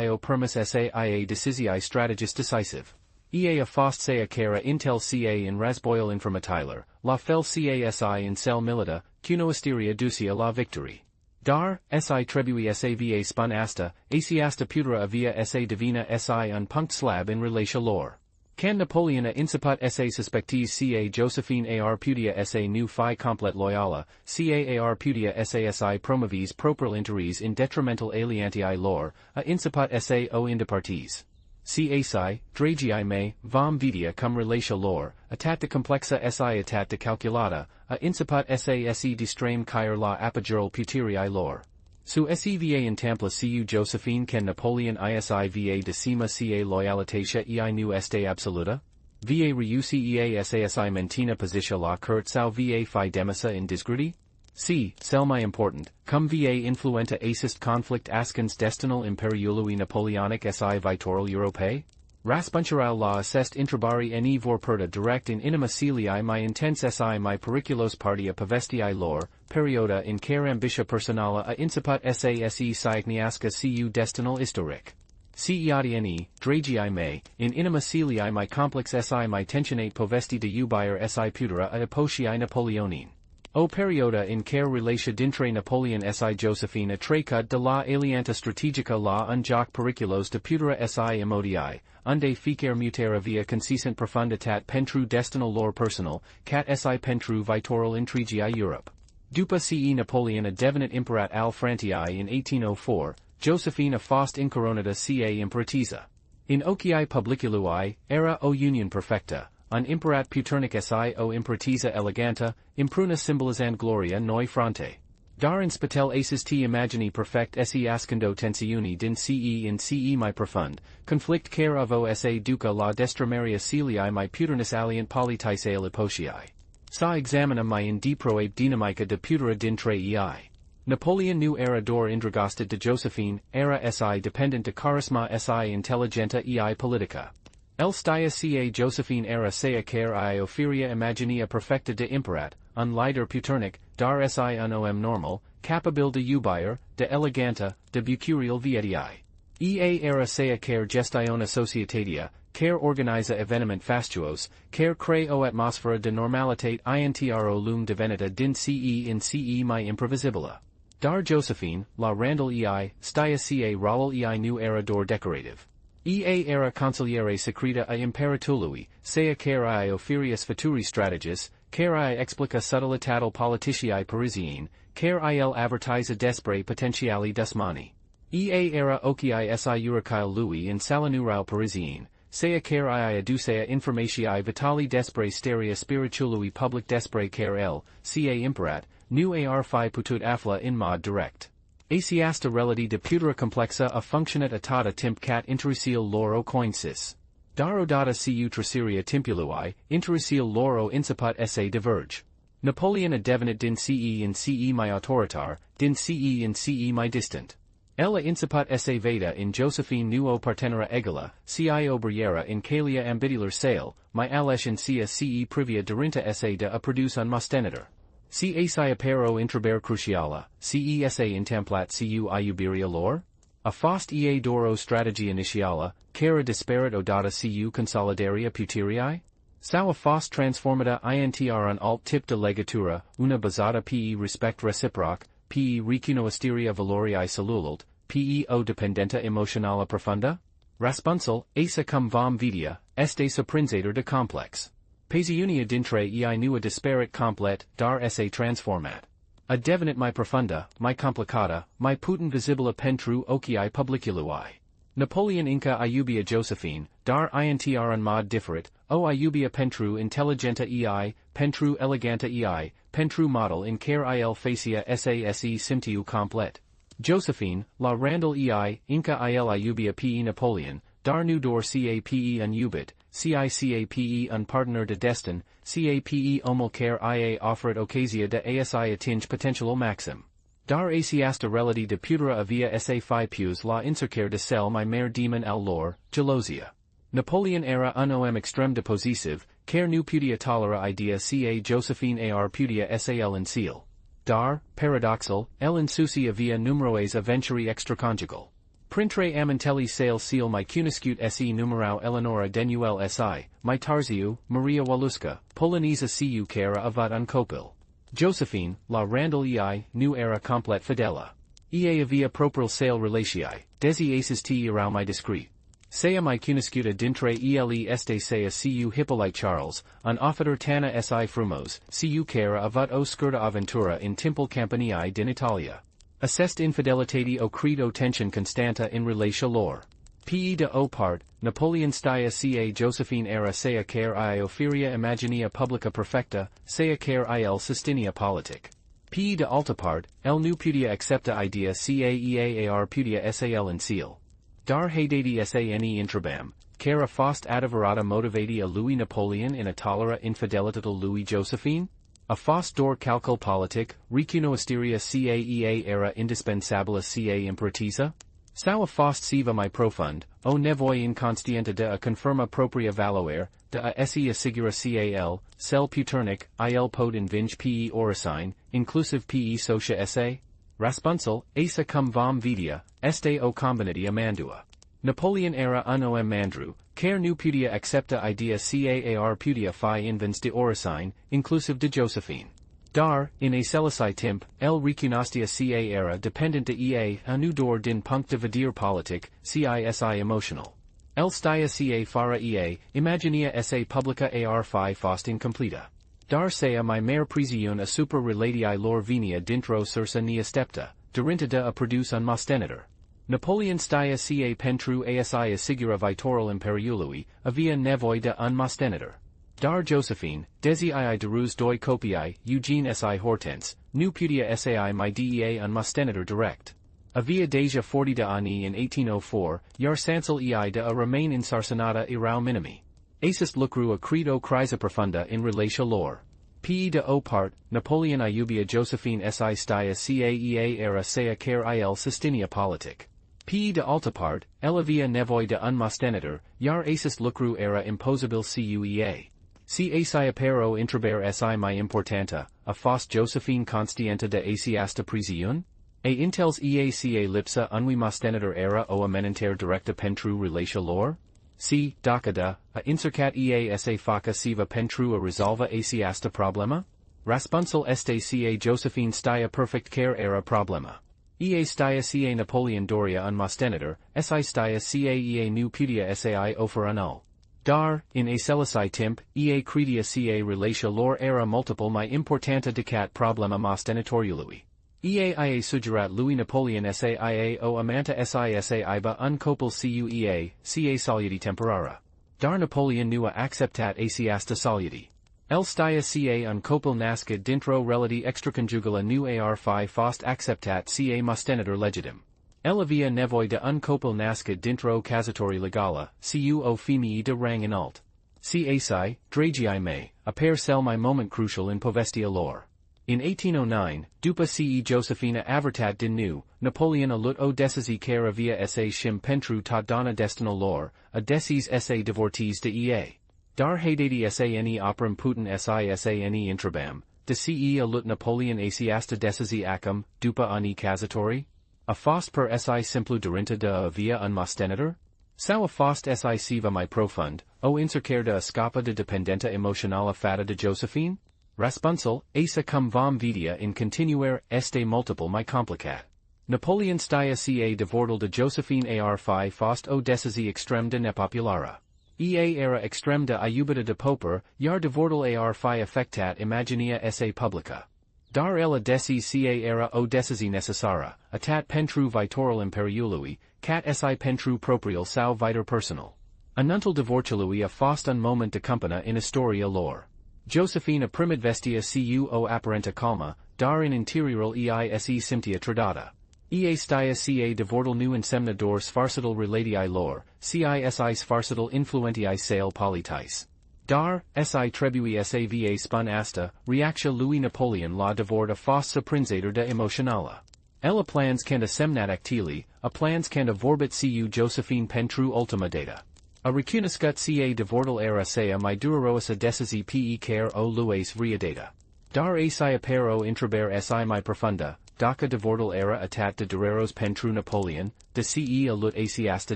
io permis ia decisii strategis decisive. Ea a fost sea care intel ca in razboil informatiler, la fel ca si in cel milita, cunoasteria ducia la victory. Dar, si trebui sa va spun asta, asiasta putera avia sa divina si un punct slab in relatia lor. Can Napoleon a inciput esse suspectis ca Josephine ar pudia esse nu fi complet loyala, ca ar pudia sasi promovis proper interes in detrimental aliantii lor, a inciput esse o indipartis. Caci, dragii me, vam vidia cum relatia lor, atat de complexa si atat de calculata, a inciput se distrame caer la apigeral puterii lor. Su seva in templa cu Josephine can Napoleon isiva decima ca loyalitatia ei nu este absoluta? Va reuci sasi mentina positia la curt sau va fi demissa in disgredi? C. Selmi important, cum va influenta assist conflict ascens destinal imperiului Napoleonic si vitorul Europae? Raspuntural la assest intrabari ne vorperta direct in inima celii my intense si my periculos partia povestii lor, perioda in care ambitia personala a inciput sase siagniasca cu destinal historic. Ceadne, dragii me, in inima celii my complex si my tensionate povesti de ubire si putera a epotiae Napoleonine. O perioda in care relatia dintre Napoleon si Josephine a trecut de la alianta strategica la un joc periculos de putera si emodii, unde ficer mutera via consistent profunditat pentru destinal lor personal, cat si pentru vitorul intrigii Europe. Dupa ce Napoleon a devenit imperat al Frantii in 1804, Josephine a fost incoronata ca imperatisa. In ocii publicului, era o union perfecta, un imperat puternic si o imperatisa eleganta, impruna symbolizand gloria noi fronte. Dar in spatel aces t imagini perfect se ascendo tensiuni din ce in ce my profund, conflict care of o sa duca la destramaria celii my puternis alliant politisae lipotiae. Sa examina my in deproabe dynamica de putera dintre ei. Napoleon nu era dor indragosted de Josephine, era si dependent de charisma si intelligenta ei politica. El stia ca Josephine era sea care I ofiria imaginia perfecta de imperat, un lider puternic, dar si un om normal, capabil de ubire, de eleganta, de bucurial vietii. Ea era sea care gestiona societatea, care organiza evenement fastuos, care cre o atmosfera de normalitate intro lum divenita din ce in ce my improvisibila. Dar Josephine, la Randall ei, stia ca Raul ei nu era dor decorative. Ea era consigliere secreta a imperatului, sea care I oferius futuri strategis, care I explica subtilitatal politiciae Parisienne, care il advertisa despre potentiali dusmani. Ea era ocii si euricile lui in salinurale Parisienne, sea care I adducea informatiae vitali despre steria spirituului public despre care el, ca imperat, nu ar fi putut afla in mod direct. Asiasta relati de putera complexa a functionat atata timp cat interusil loro coincis. Dar odata cu traseria timpului, interusil loro inciput esse diverge. Napoleon a devenit din ce in ce my autoritar, din ce in ce my distant. Ella inciput esse veda in Josephine nuo partenera egala, ci obriera in calia ambitilar sale, my alesh in cia ce privia derinta esse de a produce un mostenitor. Caci apero intraber cruciala, cesa intemplat cu iubiria lor? A fost ea doro strategia initiala, cara disparat odata cu consolidaria puteriae? Sao a fost transformata intr un alt tip de legatura, una basata pe respect reciproc, pe recunoasteria valoriae salulult, pe o dependenta emotionala profunda? Raspunsal, asa cum vom vidia, este suprinzator de complex. Pasiunia dintre ei nua disparat complet, dar esse transformat. A devenit my profunda, my complicata, my putin visibila pentru ocii publicului. Napoleon inca iubia Josephine, dar intr un mod differit, o iubia pentru intelligenta ei, pentru eleganta ei, pentru model in care il facia sase simtiu complet. Josephine, la Randall ei, inca il iubia pe Napoleon, dar nu dor cape un ubit, cape un partener de destin, cape omul care ia offeret occasia de asi atinge potential maxim. Dar asiasta relati de putera avia sa fi pius la incercare de cel my mare demon al lor, gelosia. Napoleon era un om extreme de possessive, care nu putia tolera idea ca Josephine ar putia sal in seal. Dar, paradoxal, el insucia via numeroes aventuri extraconjugal. Printre amantelli sale seal my cuniscute se numerau Eleonora denuel si, my Tarziu, Maria Waluska, Polonesa cu cara avat uncopil. Josephine, la Randall ei, nu era complet fidela. Ea avia propril sale relatiae, desi aces t irau my discrete. Saya mai cunoscuta dintre ele este saya cu Hippolyte Charles, un officer tana si frumos, cu cara avut o scurta aventura in timpul campanii din Italia. Assest infidelitate o credo tension constanta in relatia lor. Pe de o part, Napoleon stia ca Josephine era saya care I oferia imaginia publica perfecta, saya care il sustinia politic. Pe de alta part, el nu pudia accepta idea caeaar pudia sal in seal. Dar haydati sane intrabam, cara fost adevărata motivati a lui Napoleon in a tolera infidelitatel lui Josephine? A fost dor calcul politic, recunoasteria caea era indispensabila ca impertisa? Sau a fost siva mai profund, o nevoi inconstienta de a confirma propria valoare, de a se assigura cal, cel puternic, il pod invinge pe oricine, inclusive pe socia sa? Raspunsel, asa cum vom vidia, este o combinatia mandua. Napoleon era un om mandru, care nu pudia accepta idea caar pudia fi invins de oricine, inclusive de Josephine. Dar, in a celicai timp, el recunostia ca era dependent de a nu dor din punct de vedere politic, cisi emotional. El stia ca fara imaginia sa publica ar fi fost incompleta. Dar sea mai mare presiun asupra relatii lor venia dintro sursa nia stepta, durinta de a produce un mostenator. Napoleon stia ca pentru asi assigura vitorul imperiului, avia nevoi de un mostenator. Dar Josephine, desi derus doi copiae, Eugene si hortense, nu pudia sai mai dea un mostenator direct. Avia deja 40 de ani in 1804, iar sansel de a remain insarcinata irau minimi. Acest lucru a credo crisa profunda in relatia lor. Pe de o part, Napoleon iubia Josephine si stia caea era sea care il sustinia politic. Pe de alta part, el avia nevoi de un mostenator, iar acest lucru era imposabil cuea. Si asi apero intraber si mai importanta, a fost Josephine constienta de asiasta presiun? A intels eaca lipsa unui mostenator era o ameninter directa pentru relatia lor? Si, docada, a încercat sa faca siva pentru a resolva asiasta problema? Raspunsel este ca Josephine stia perfect care era problema. Stia ca Napoleon doria un mostenator, si stia ca nu pudia sai offer anul. Dar, in a celicai timp, credia ca relatia lor era multiple mai importanta decat problema mostenatoriului. Ia suggerat lui Napoleon saia o amanta sisa iba un copil cuea, ca solieti temporara. Dar Napoleon nua acceptat asiasta solieti. El stia ca un copil nascit dintro relati extraconjugala nu ar fi fost acceptat ca mostenator legitim. El avia nevoi de un copil nascit dintro casatori legala, cu femii de rang inalt. Asi, dragii me, apare cel mai moment crucial in povestea lor. In 1809, dupa ce Josephina avertat din nu, Napoleon alut o decisi care via sa shim pentru tot donna destino lor, a decis sa divortis de Dar haydati sane operam putin sane intrabam, de ce alut Napoleon asiasta decisi acum, dupa ani casatori? A fost per si simplu durinta de a via un mostenator? Sau a fost si siva mai profund, o încercare de escapa de dependenta emoțională fata de Josephine? Raspunsel, asa cum vom vidia in continuare este multiple mai complicat. Napoleon stia ca devordul de Josephine ar fi fost o decisi extrem de nepopulara. Era extrem de iubita de poper, iar devordul ar fi affectat imaginia sa publica. Dar ela deci ca era o decisi necessara, atat pentru vitorul imperiului, cat si pentru propriul sau vitor personal. Anuntul divorciului a fost un moment de cumpana in istoria lor. Josephine primid vestia cu apparenta calma, dar in interiorul se simtia tradata. Stia ca devordul nu insemna dor sfarcital relatii lor, cis sfarcital influentii sale politis. Dar, si trebui sava spun asta, reactia lui Napoleon la devord a fost surprinzator de emotionala. Ella plans canda semnat actili, a plans canda vorbit cu Josephine pentru ultima data. A recunoscut ca devordul era sea mai durarosa decisi pe care o lues data. Dar asi apero intraber si mai profunda, daca devordul era atat de dureros pentru Napoleon, de ce alut asiasta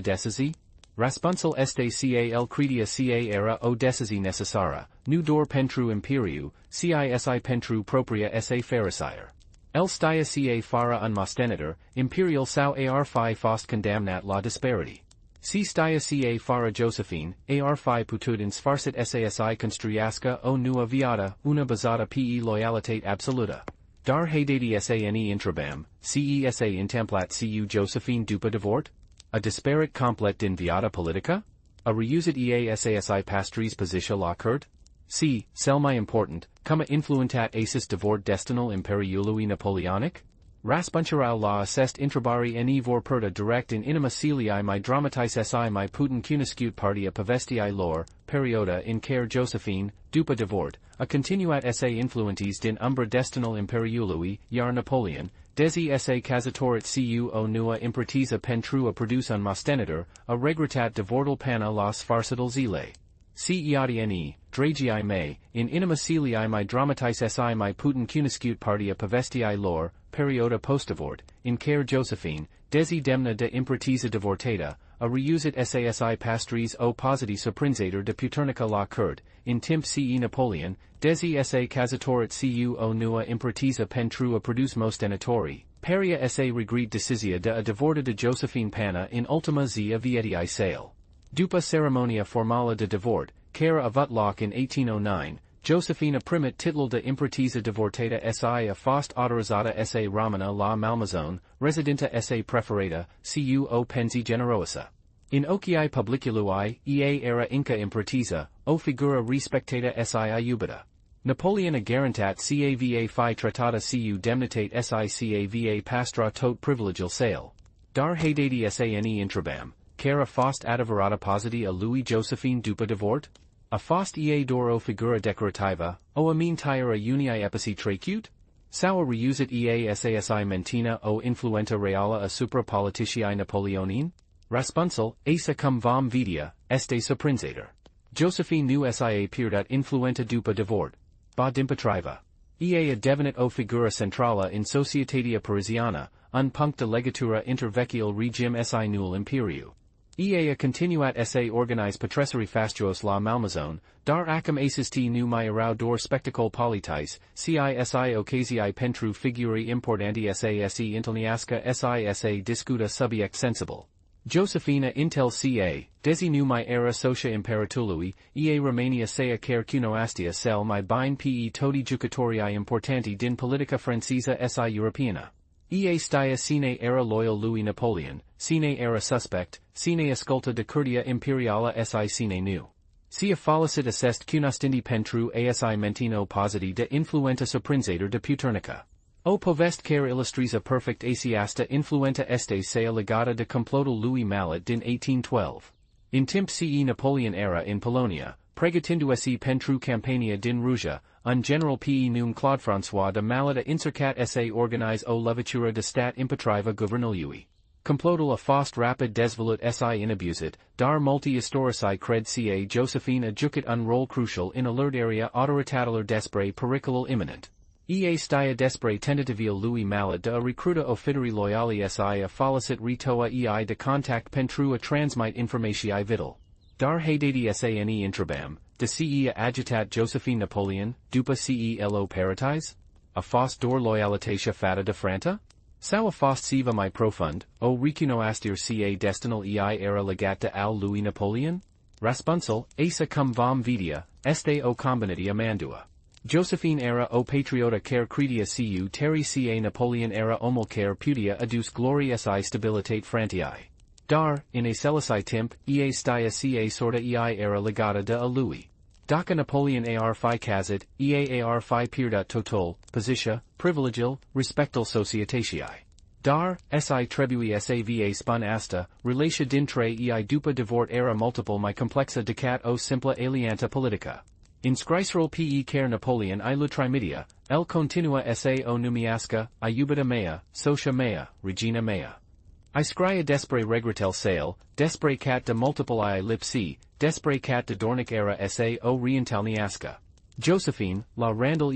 decisi? Raspunsel este ca el credia ca era o decisi necessara, nu dor pentru imperiu, cisi pentru propria sa fericire. El stia ca fara un mostenator, imperial sau ar fi fost condamnat la disparity. Si stia ca fara Josephine, ar fi putut in sfarsit sasi construiasca o nua viata, una bazata pe loyalitate absoluta. Dar haydati sane intrabam, cesa intemplat cu Josephine dupa devort? A disparat complet din viata politica? A reusit sasi pastries positia la curt? C. Cel mai important, cumma influentat asis devort destinal imperiului Napoleonic? Rasbuncherau la assest intrabari ne vor perta direct in inima celii mai dramatis si mai putin cuniscut partia povestii lor, perioda in care Josephine, dupa devort, a continuat sa influentis din umbra destinal imperiului, iar Napoleon, desi sa casatorit cu o nua impertisa pentru a produce un mostenitor, a regretat devortal pana las farcital zile. Ceatne, dragii mei, in inima celii mai dramatis si mai putin cuniscut partia povestii lor, perioda postdevort, in care Josephine, desi demna de impertisa devortata, a reusit sasi pastries o positi surprinzator de puternica la curt, in timp ce Napoleon, desi sa casatorit cu o nua impertisa pentru a produce mostenitori, peria sa regret decisia de a devorta de Josephine pana in ultima zia vietii sale. Dupa ceremonia formala de devort, cara avut loc in 1809, Josephine primit titlul de impertisa devortata si a fost autorizata sa Romana la Malmazone, residenta sa preferata, cu o pensi generosa. In ocii publicului, era inca impertisa, o figura respectata si iubita. Napoleon a garantat cava fi tratata cu demnitate si cava pastra tot privilegial sale. Dar haydati sane intrabam, cara fost adevărata positi a lui Josephine dupa devort? A fost doro figura decorativa, o amintire unii epici trecut? Sau reusit sasi mentina o influenta reala asupra politicii Napoleonin? Raspunsel, asa cum vom vidia, este surprinzator. Josephine nu sia pierdat influenta dupa devort. Ba dimpetriva. A devenit o figura centrala in societatea parisiana, un punct de legatura intervecial regim si nul imperiu. A continuat sa organize patresseri fastuos la Malmazone, dar acum assisti nu mai erau dor spectacol politis, si occasii pentru figuri importanti sase intelniasca sa discuta subiect sensible. Josephina intel ca, desi nu mai era socia imperatului, Romania sea care cunoastia cel mai bine pe todi jucatorii importanti din politica francesa si europeana. Stia sine era loyal lui Napoleon, sine era suspect, sine asculta de curtia imperiala si sine nu. Sia follicit assest cunostindi pentru asi mentino positi de influenta surprinzator de puternica. O povest care illustrisa perfect asiasta influenta este sea legata de complotul lui malat din 1812. In timp ce Napoleon era in Polonia, pregătindu-se pentru campania din Rusia, un general pe num Claude François de malata încercat sa organize o levitura de stat împotriva guvernului. Complotul a fost rapid dezvolut si inabusit, dar multi istorici cred ca Josephine a jucat un rol crucial in alertarea autoritatelor despre pericolul imminent. Stia despre tentativul lui malat de a recruta o fideri loyali si a follicit retoa de contact pentru a transmite informatii vital. Dar haydati sane intrabam, de ce a agitat Josephine Napoleon, dupa ce lo paratis? A fost dor loyalitatia fata de Franta? Sau a fost siva mai profund, o recunoastir ca destinal era legata al lui Napoleon? Raspunsel, asa cum vom vidia, este o combinatia mandua. Josephine era o patriota care credia cu terri ca Napoleon era omul care putia adus gloria si stabilitate Frantii. Dar, in a celesi timp, stia ca sorta era legata de a lui. Daca Napoleon ar fi cazit, ar fi pierdat total, positia, privilegial, respectal societatii. Dar, si trebui sava spun asta, relatia dintre dupa devort era multiple mai complexa decat o simpla alianta politica. In scriserul pe care Napoleon I lutrimidia, el continua sa o numiasca, iubita mea, socia mea, regina mea. I scria despre regretel sale, despre cat de multiple lipsi, despre cat de dornic era sa o rientalniasca. Josephine, la randal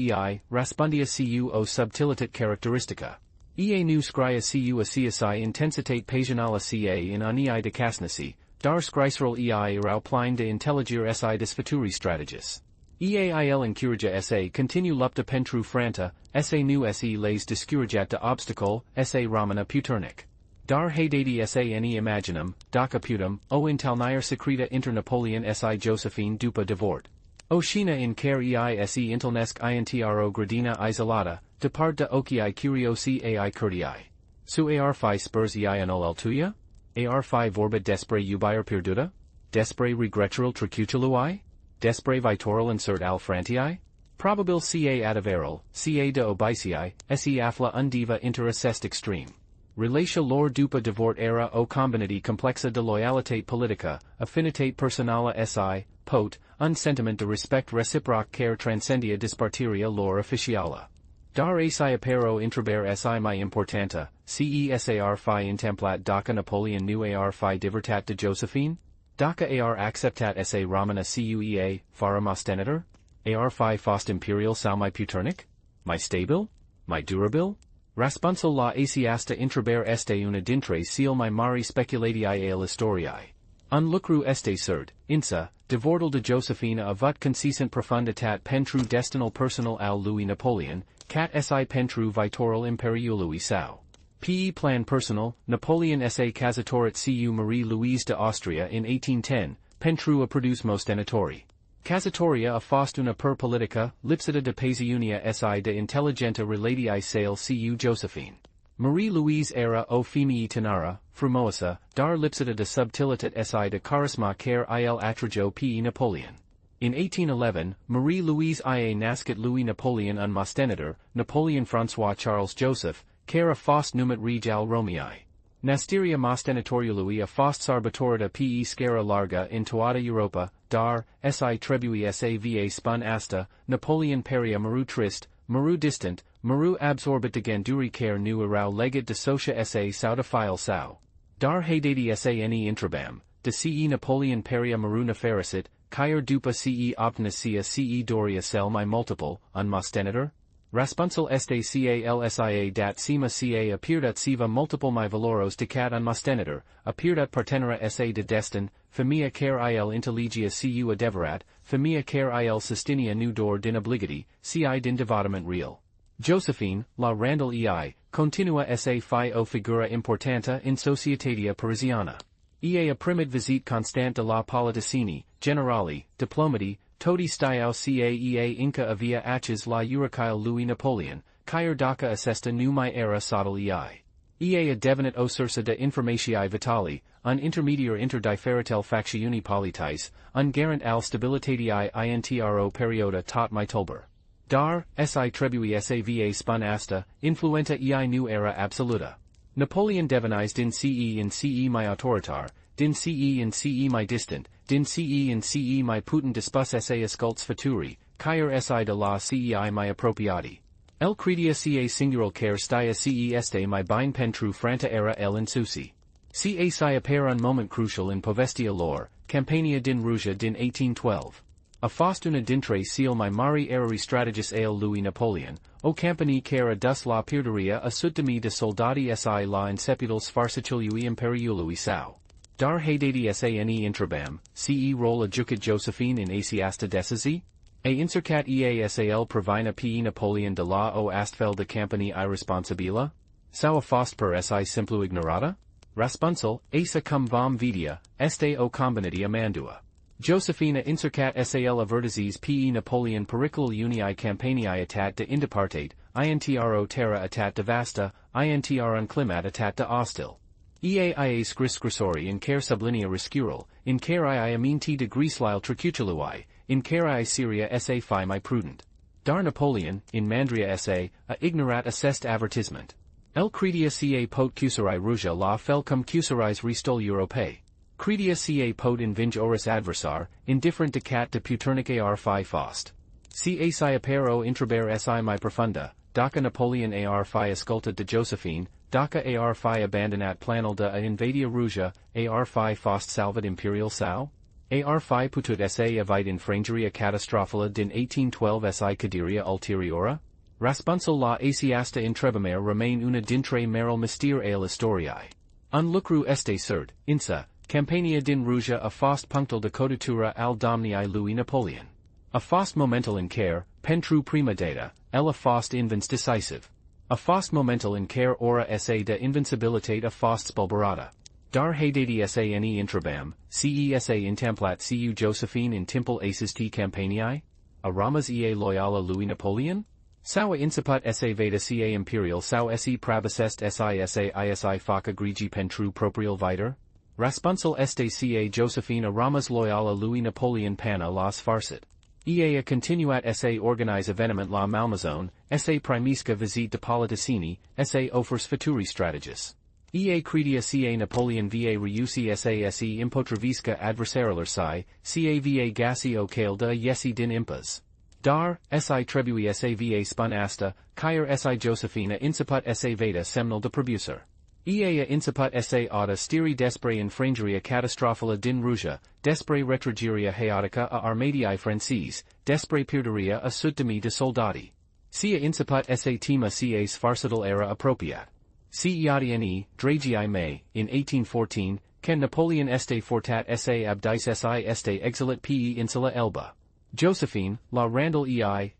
raspondia cu o subtilitat characteristica. Nu scria cu a CSI intensitate pasionala ca in unii de casnasi, dar scriserul erau plein de intelligir si desfaturi strategis. Il incurija sa continue lupta pentru Franta, sa nu se les discurgat de obstacle, sa romana puternic. Dar haydati sane imaginum, doc aputum, o intalnire secreta inter Napoleon si Josephine dupa divort. O Shina in care eise intelnesc intro gradina isolata, depart de ocii curiosi ai curtii. Su ar5 spurs ei anol tuya? Ar5 vorbit despre ubier perduta? Despre regretural trecutul? Despre vitoral insert al frantii? Probabil ca adaveril, ca de obicii, se afla undiva interessest extreme. Relatia lor dupa divort era o combinati complexa de loyalitate politica, affinitate personala si, pot, un sentiment de respect reciproc care transcendia dispartiria lor officiala. Dar esi apero intraber si mi importanta, cesar fi intemplat daca Napoleon nu ar fi divertat de Josephine? Daca ar acceptat sa romana cuea, fara mostenator? Ar fi fost imperial sau mi puternic? Mi stabil? Mi durabil? Raspunsal la asiasta intraber este una dintre seal mi mari speculati al historiae. Un lucru este cert, insa, divortal de Josephine avut consistent profunditat pentru destinal personal al Louis Napoleon, cat si pentru vitoral imperiului sau. Pe plan personal, Napoleon sa casatorit cu Marie-Louise de Austria in 1810, pentru a produce mostenatori. Casatoria a fost una per politica, lipsita de paisiunia si de intelligenta relatii sale cu Josephine. Marie-Louise era o femii tenara, frumosa, dar lipsita de subtilitat si de charisma care il atrijo pe Napoleon. In 1811, Marie-Louise ia nascit Louis Napoleon un mostenator, Napoleon François Charles Joseph, care a fost numet rege al Romei. Nasteria mostenatoriului a fost sarbatorita pe scara larga in toata Europa, dar, si trebui sava spun asta, Napoleon peria maru trist, maru distant, maru absorbit de ganduri care nu erau legit de socia sa sauda file sau. Dar haydati sane intrabam, de ce Napoleon peria maru nefericit, Kyer dupa ce optimacia ce doria cel mi multiple, un mostenator? Raspunsal este calsia dat sima ca appearat siva multiple mi valoros decat un mostenator, appearat partenera sa de destin, femia care il intelligia cu adeverat, femia care il sustinia nu dor din obligati, ci din devotament real. Josephine, la Randall ei, continua sa fi o figura importanta in societatea parisiana. Ea primit visit constant de la politicini, generali, diplomati, todi stiau caea inca avia aches la uricile Louis Napoleon, Kyer daca assesta nu mi era sodal ei. Ea devenit o sursa de informatiae vitali, un intermediar inter diferitel factiuni politis, un garant al stabilitatiae intro perioda tot mi tulber. Dar, si trebui sava spun asta, influenta ei nu era absoluta. Napoleon devenis din ce mi autoritar, din ce mi distant, din ce mi putin dispus sa escults futuri, Kyer si de la cei mi appropriati. El credia ca singural care stia ce este mi bine pentru franta era el insusi. Ca si apare un moment crucial in Poveste lor, Campania din Ruja din 1812. A fostuna dintre seal mi mari erari strategis al Louis Napoleon, o campani care dus la perderia a subdemi de soldati si la incepitals farciciliui imperiului sau. Dar haydati sane intrabam, ce rol adjucat Josephine in asiasta decisi? A încercat easal provina pe Napoleon de la o astfel de campani irresponsabila? Sau a fost per si simplu ignorata? Raspunsal, asa cum vom vidia, este o combinati amandua. Josephina încercat sal avertizes pe Napoleon pericul unii campaniae atat de indepartate, intro terra atat de vasta, intr unclimat atat de hostil. Eaia scrisori in care sublinea riscural, in care I aminti de grislile trecutul, in care I Syria sa fi mi prudent. Dar Napoleon, in mandria sa, a ignorat assest avertisement. El credia ca pot cusarai ruja la fel cum cusarais restol Europe. Credia ca pot invinge oris adversar, indifferent decat de puternic ar fi fost. Ca si apero intraber si mi profunda, daca Napoleon ar fi escultat de Josephine, daca ar fi abandonat planal de a invadia ruja, ar fi fost salvat imperial sau? Ar fi putut sa evite infrangeria catastrophala din 1812 si cadiria ulteriora? Raspunsal la asiasta intrebamer remain una dintre meral mystere al historiae. Un lucru este cert, insa, Campania din Ruja a fost punctal de coditura al domnii Louis Napoleon. A fost momental in care, pentru prima data, ella fost invens decisive. A fost momental in care ora sa de invincibilitate a fost spulberata. Dar haydati sane intrabam, cesa intamplat cu Josephine in temple aces t campaniae? A ramas loyala Louis Napoleon? Sao inciput sa veda ca imperial sao se pravicest isi faca grigi pentru proprial viter? Raspunsal este ca Josephine a ramas loyala Louis Napoleon pana las farcit. A continuat sa organize evenement la Malmaison, sa primisca visite de politicini, sa offers futuri strategis. Credia ca Napoleon va reusi se impotravisca adversarialer ca va gasi o cale de yesi din impas. Dar, si trebui sa va spun asta, caer si Josephina inciput sa veda semnal de producer. Inciput sa auda stiri despre infrangeria catastrofala din Ruja, despre retrageria haotica a armadiae francis, despre pierderia a suddemi de soldati. Sia inciput sa tema cas farcital era appropriat. Ciatini, dragii me, in 1814, can Napoleon este fortat sa abdice si este exilit pe insula Elba. Josephine, la Randall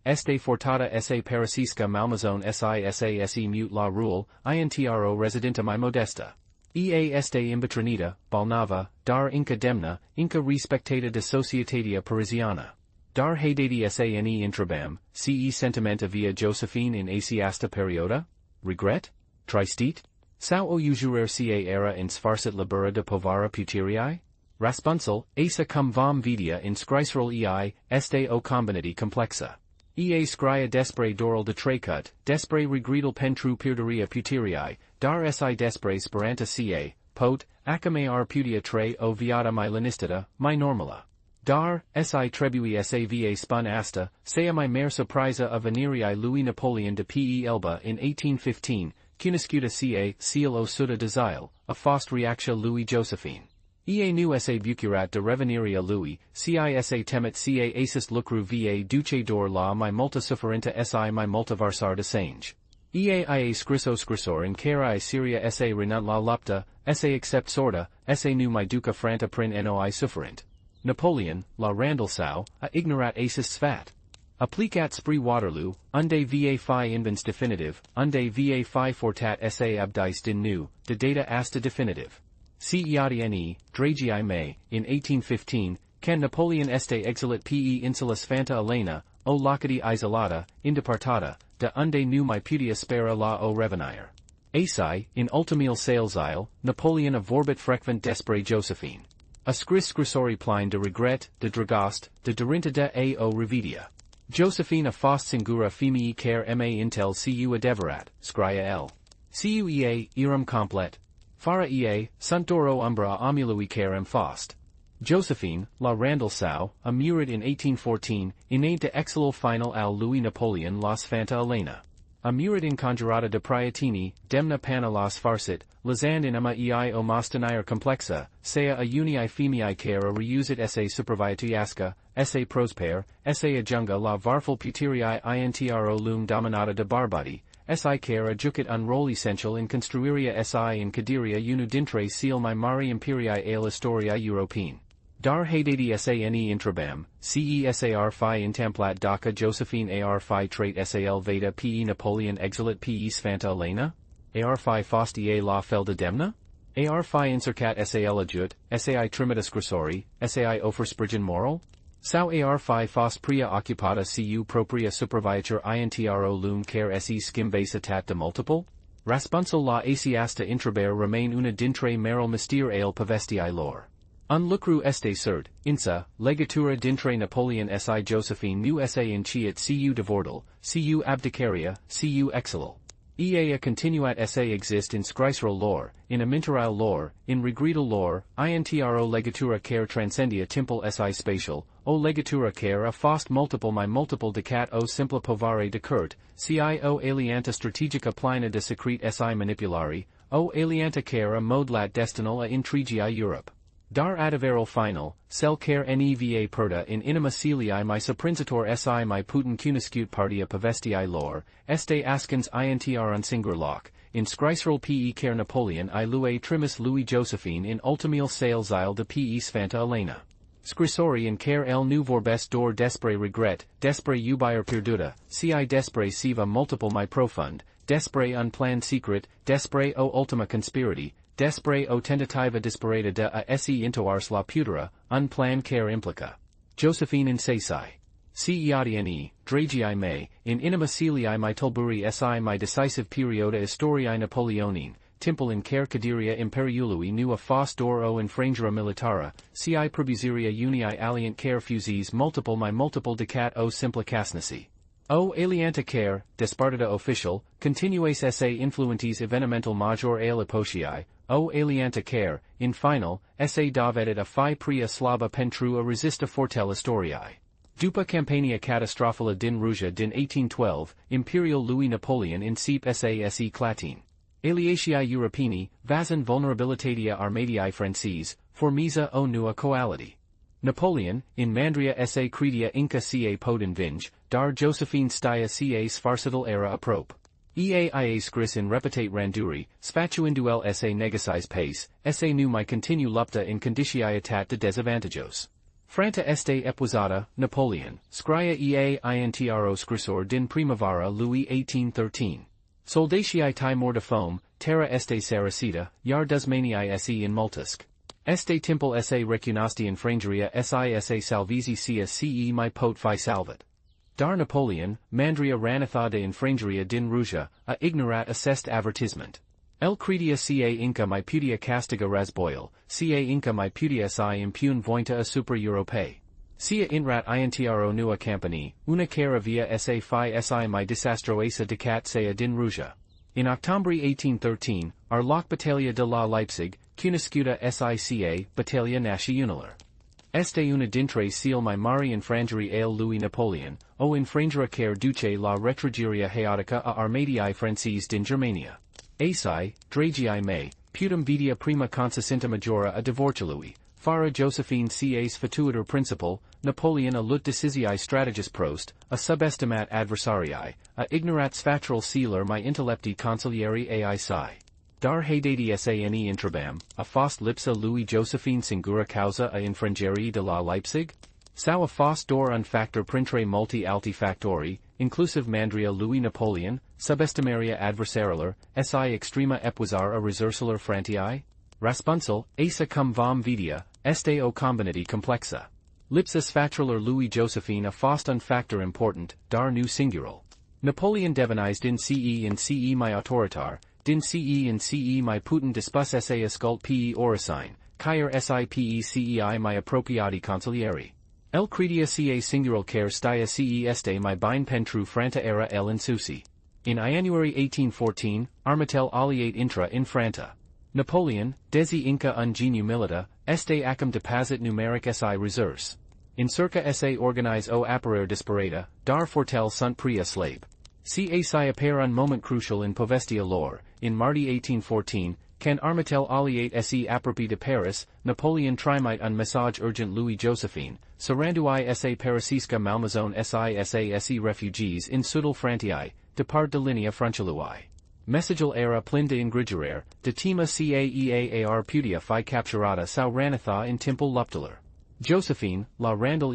este fortata sa Parisisca Malmaison se mute la rule, intro residenta mai modesta. Este imbitranita, balnava, dar inca demna, inca respectata de societatea parisiana. Dar haydati sane intrabam, sentimenta via Josephine in asiasta perioda? Regret? Tristit? Sao o usurer ca era in sfarcit libera de povara puteriae? Raspunsal, asa cum vam vidia in scrisral este o combinati complexa. Scria despre doral de trecut, despre regredal pentru pierderia puteriae, dar si despre speranta ca, pot, acame putia tre o viata mai lanistata, mai normala. Dar, si trebui sa va spun asta, sea mai mer surpresa a veneriae Louis Napoleon de pe Elba in 1815, cuniscuta ca, seal o suda de zile, a fost reactia Louis Josephine. Nu sa bucurat de reveneria Louis, cisa temet ca asis lucru va duce dor la mai multa sufferenta si mai multa varsar de sange. Ia scrisor in care Syria sa renant la lupta, sa accept sorda, sa nu mai duca franta prin noi sufferent. Napoleon, la Randall sao, a ignorat asis sfat. Applicat spree Waterloo, unde va fi invens definitive, unde va fi fortat sa abdice din nu, de data asta definitive. Ciatini, dragii me, in 1815, can Napoleon este exilit pe insulas Fanta Elena, o locati isolata, indepartata, de unde nu mai putia spera la o revenire. Asi, in ultimil salesile, Napoleon avorbit frequent despre Josephine. A scrisori pline de regret, de dragost, de dorinta de o revidia. Josephine a fost singura femii care ma intel cu adeverat, scria l. Cuea, irum complet. Fara sunt doro umbra amului carem fost. Josephine, la Randall sao, a murid in 1814, inade de exilal final al Louis Napoleon las Fanta Elena. A murid in conjurata de Priatini, demna pana las farcit, lazand in ama o mostanire complexa, sea a unii femii care a reusit sa superviatiasca, sa prosper, sa adjunga la varful puteriae intro lum dominata de barbati, si care adjucit unroll essential in construiria si in cadiria unu dintre seal mai mari imperiae al historiae European. Dar haydati sane intrabam, cesar fi intamplat daca Josephine ar fi trait sal veda pe Napoleon exilit pe Fanta Elena? Ar fi fosti la felda demna? Ar fi încercat sal adjut, sai trimita scrisori, sai offersprigen moral? Sao ar fi fost pria occupata cu propria superviatur intro lum care se skimbasatat de multiple? Raspunsal la asiasta intraber remain una dintre meral mystere al povesti lor. Un lucru este cert, insa, legatura dintre Napoleon si Josephine nu sa inciat cu devordal, cu abdicaria, cu exilal. A continuat sa exist in scrisral lore, in aminterile lore, in regredal lore, intro legatura care transcendia temple si spatial, o legatura care a fost multiple my multiple decat o simpla povare decurt, cio alianta strategica plina de secrete si manipulari, o alianta care a mode lat destinal a intrigia Europe. Dar adevărul final, cel care neva perda in inima celii mai suprinzitor si mai putin cuniscut partia povestii lor, este ascens intr un singur loc, in scrisral pe care Napoleon lui trimis Louis Josephine in ultimil salesile de pe Fanta Elena. Scrisori in care el nu vorbesc dor despre regret, despre iubire pierduta, ci despre siva multiple mai profund, Despre unplanned secret, Despre o ultima conspirati, Despre o tentativa disparata de a se intoars la putera, unplanned care implica. Josephine in Sasai. Ceadne, Dragii me, in inima celii mi tulburi si mi decisive perioda historiae Napoleonine, Timpel in care cadiria imperiului nu a fos d'or o infrangera militara, ci probusiria unii alliant care fusis multiple decat o simpla casnaci. O alianta care, despartita official, continues sa influentes evenimental major ale epotiae, o alianta care, in final, sa davedet a fi pria slava pentru a resista fortel historiae. Dupa campania catastrofala din Ruja din 1812, Imperial Louis Napoleon in seep sase clatine. Aliatiae Europeni, vazan vulnerabilitatea armadiae frances, formisa o nua coality. Napoleon, in mandria sa credia inca ca podin vinge, dar Josephine stia ca sfarcital era aprop. Eaia scris in repetate randuri, spatuinduel sa negacis pace, sa nu mi continue lupta in conditiaetat de desavantajos. Franta este epuisata, Napoleon, scria intro scrisor din primavera Louis 1813. Soldatii ti morta fome, terra este saracita, iar dusmanii se in multusc. Este timpel sa recunasti infrangeria sisa salvisi cia ce mi pot fi salvat. Dar Napoleon, mandria ranatha de infrangeria din Ruja, a ignorat assest avertisement. El credia ca inca mi putia castiga rasboil, ca inca mi putia si impune vointa a super Europae. Cia intrat intro nua campani, una cara via sa fi si mi disastro asa decat sea din Ruja. In Octombri 1813, our loc battalia de la Leipzig, cuniscuta sica, battalia nationaler. Este una dintre seal mi mari infrangeri ale Louis Napoleon, o infrangera care duce la retrogeria haotica a armadiae frances din Germania. Asi, Dragii me, putum vidia prima consicinta majora a divorciului, fara Josephine cas fatuiter principal, Napoleon a lut decisiae strategis prost, a subestimat adversarii, a ignorat sfatral sealer mi intellecti consiglieri ai psi. Dar haedati sane intrabam, a fost lipsa Louis Josephine singura causa a infrangerii de la Leipzig? Sau a fost dor un factor printre multi alti factori, inclusive mandria Louis Napoleon, subestimaria adversarialer, si extrema epuisar a resursaler frantii? Raspunsal, asa cum vom vidia, este o combinati complexa. Lipsis fatraler Louis Josephine a fost un factor important, dar nu singural. Napoleon devenized in ce mi autoritar, din ce in ce mi putin dispus sa escult pe oricine, caer sipecei mi appropriati consiglieri. El credia ca singural care stia ce este mi bine pentru franta era el insusi. In January 1814, armatel aliate intra in franta. Napoleon, desi inca un geniu milita, este acum deposit numeric si reserse. In circa sa organize o apparer disparata, dar fortel sunt pria slabe. Ca appear un moment crucial in Poveste Abisalã, in Mardi 1814, can armatel aliate se appropi de Paris, Napoleon trimite un message urgent Louis Josephine, surrendui sa Parisisca malmazone se refugees in sudal frantii, depart de linea francilui. Messagal era plin de ingrigerare, de tema caeaar putia fi capturata sau ranatha in timpel luptaler. Josephine, la randal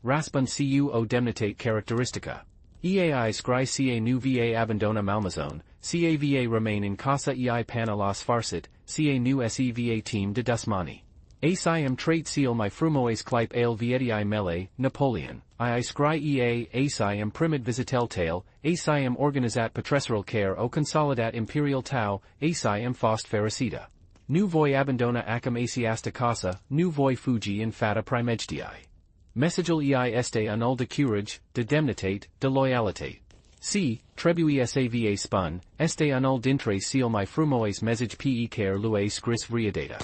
raspun cu o demnitate characteristica. Eai scry ca nu va abandona malmazone, ca va remain in casa pana las farcit, ca nu seva team de dusmani. Asiam trait seal my frumoes clipe ale vietii mele, Napoleon, I scry asiam primit visitel tale, asiam organizat patresseral care o consolidat imperial tau, asiam fost fericita. Nu voi abandona acum asiasta casa, nu voi fugi in fata primegtii. Messagal este annul de courage, de demnitate, de loyalitate. C. Trebui sava spun, este annul dintre seal my frumoes message pe care lue scris vriadata.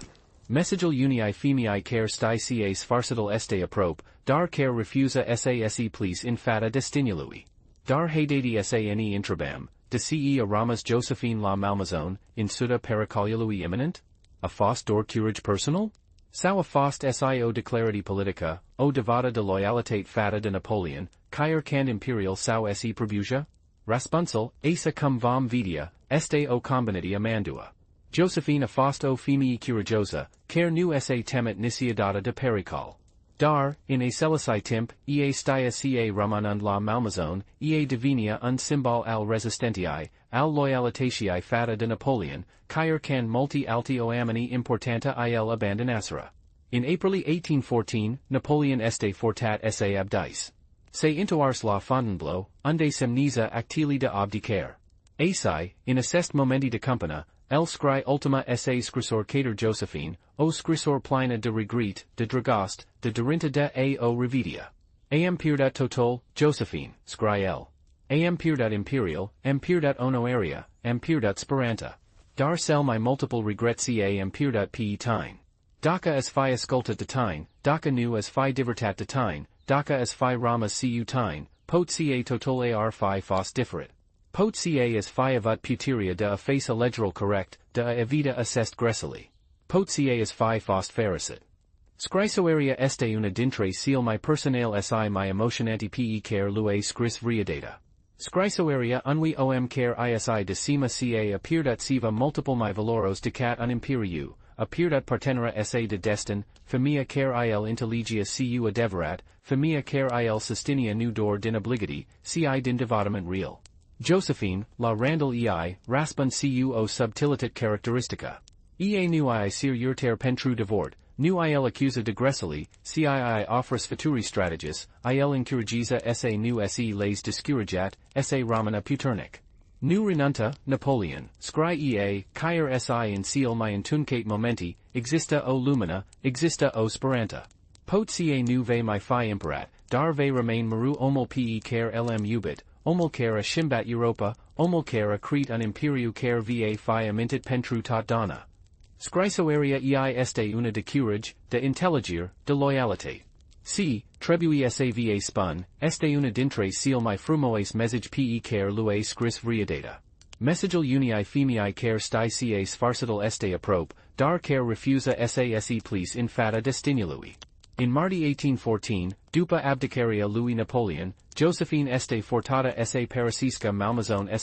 Messagal unii femii care sti cas farcital este aprop, dar care refusa sase please in fata destinului. Dar haedati sane intrabam, de ce aramas Josephine la malmazone, in suda pericoliului imminent? A fost dor courage personal? Sau a fost sio declarati politica, o devada de loyalitate fata de Napoleon, caer cand imperial sau se probusia? Raspunsal, asa cum vom vidia, este o combinati amandua. Josephine a fost o femii courageosa, care nu sa temet niciadata de pericol. Dar, in a celisai timp, ea stia ca ramanund la malmazone, ea divinia un symbol al resistentiae, al loyalitatiae fata de Napoleon, caer can multi alti oamini importanta il abandonasera. In April 1814, Napoleon este fortat sa abdice. Se intoars la Fontainebleau, unde semniza actili de abdicare. Asai, in assest momenti de compana, el scry ultima sa scrisor cater Josephine, o scrisor plina de regret, de dragast, de dorinta de a o revidia. Am pierdat total, Josephine, scry el. Am pierdat imperial, am pierdat honoraria, am pierdat speranta. Dar cel my multiple regret ca am pierdat pe tine. Daca as fi ascultat de tine, daca nu as fi divertat de tine, daca as fi ramas cu tine, pot ca total ar fi fos differit. Pot ca as fi avat puteria de a face allegral correct, de a evita assest gressili. Pot ca as fi fost fericit. Scrisoaria este una dintre seal my personale si my emotionanti pe care lue scris vriadata. Scrisoaria unwi om care isi de sima ca appearat siva multiple my valoros decat un imperiu, appearat partenera sa de destin, famia care il intelligia cu adeverat, famia care il sustinia nu dor din obligati, ci din devotament real. Josephine, la randal ei, raspun cu o subtilitat characteristica. Ea nu I sir urter pentru devort, nu il accusa de gressili, cii offris futuri strategis, il incurgiza sa nu se les discurrigat, sa romana puternic. Nu renunta, Napoleon, scry ea, caer si in seal my întunecate momenti, exista o lumina, exista o speranta. Pot ca nu ve my fi imperat, dar ve remain maru omul pe care lm ubit, omul care a shimbat Europa, omul care a crete un imperiu care va fi amintit pentru tot donna. Scrisoaria ei este una de courage, de intelligir, de loyalitate. Si, trebui sava spun, este una dintre seal my frumoes message pe care lue scris vriadata. Messagel unii femii care sti ca sfarcital este apprope, dar care refusa sase please in fata destinului. In Marti 1814, dupa abdicaria Louis Napoleon, Josephine este fortata sa parisisca malmazone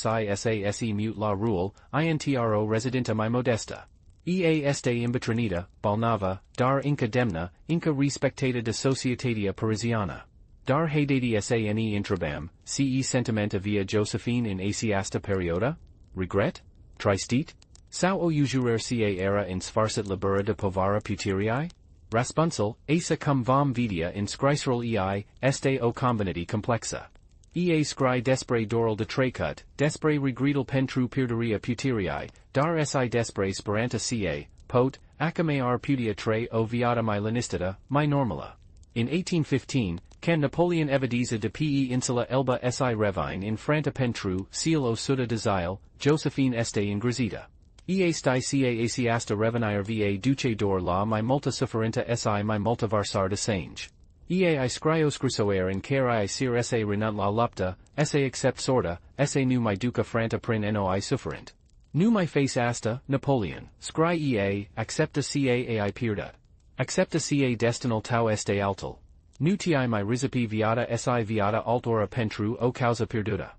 se mute la rule, intro residenta my modesta. Ea este imbitranita, balnava, dar inca demna, inca respectata de societatea parisiana. Dar haedati sane intrabam, ce sentimenta via Josephine in asiasta perioda? Regret? Tristit? Sao o usurer ca era in sfarsit libera de povara puteriae? Raspunsel, asa cum vam vidia in scrisral ei, este o conveniti complexa. Ea scry despre doral de trecut, despre regretal pentru perderia puteriae, dar si despre speranta ca, pot, acame ar putia tre o viata my lanistata, my normala. In 1815, can Napoleon evadiza de pe insula elba si revine in franta pentru, seal o suda de zile, Josephine este ingresita. Ea sti ca asiasta revenire va duce dor la my multa sufferenta si my multa varsar de sange. Ea I scrioscrisoer in care I sir sa renunt la lupta, sa accept sorta, sa nu my duca franta prin no I sufferent. Nu my face asta, Napoleon, scry ea, accepta ca ai pierda. Accepta ca destinal tau este altal. Nu ti my risipi viata si viata altora pentru o causa perduta.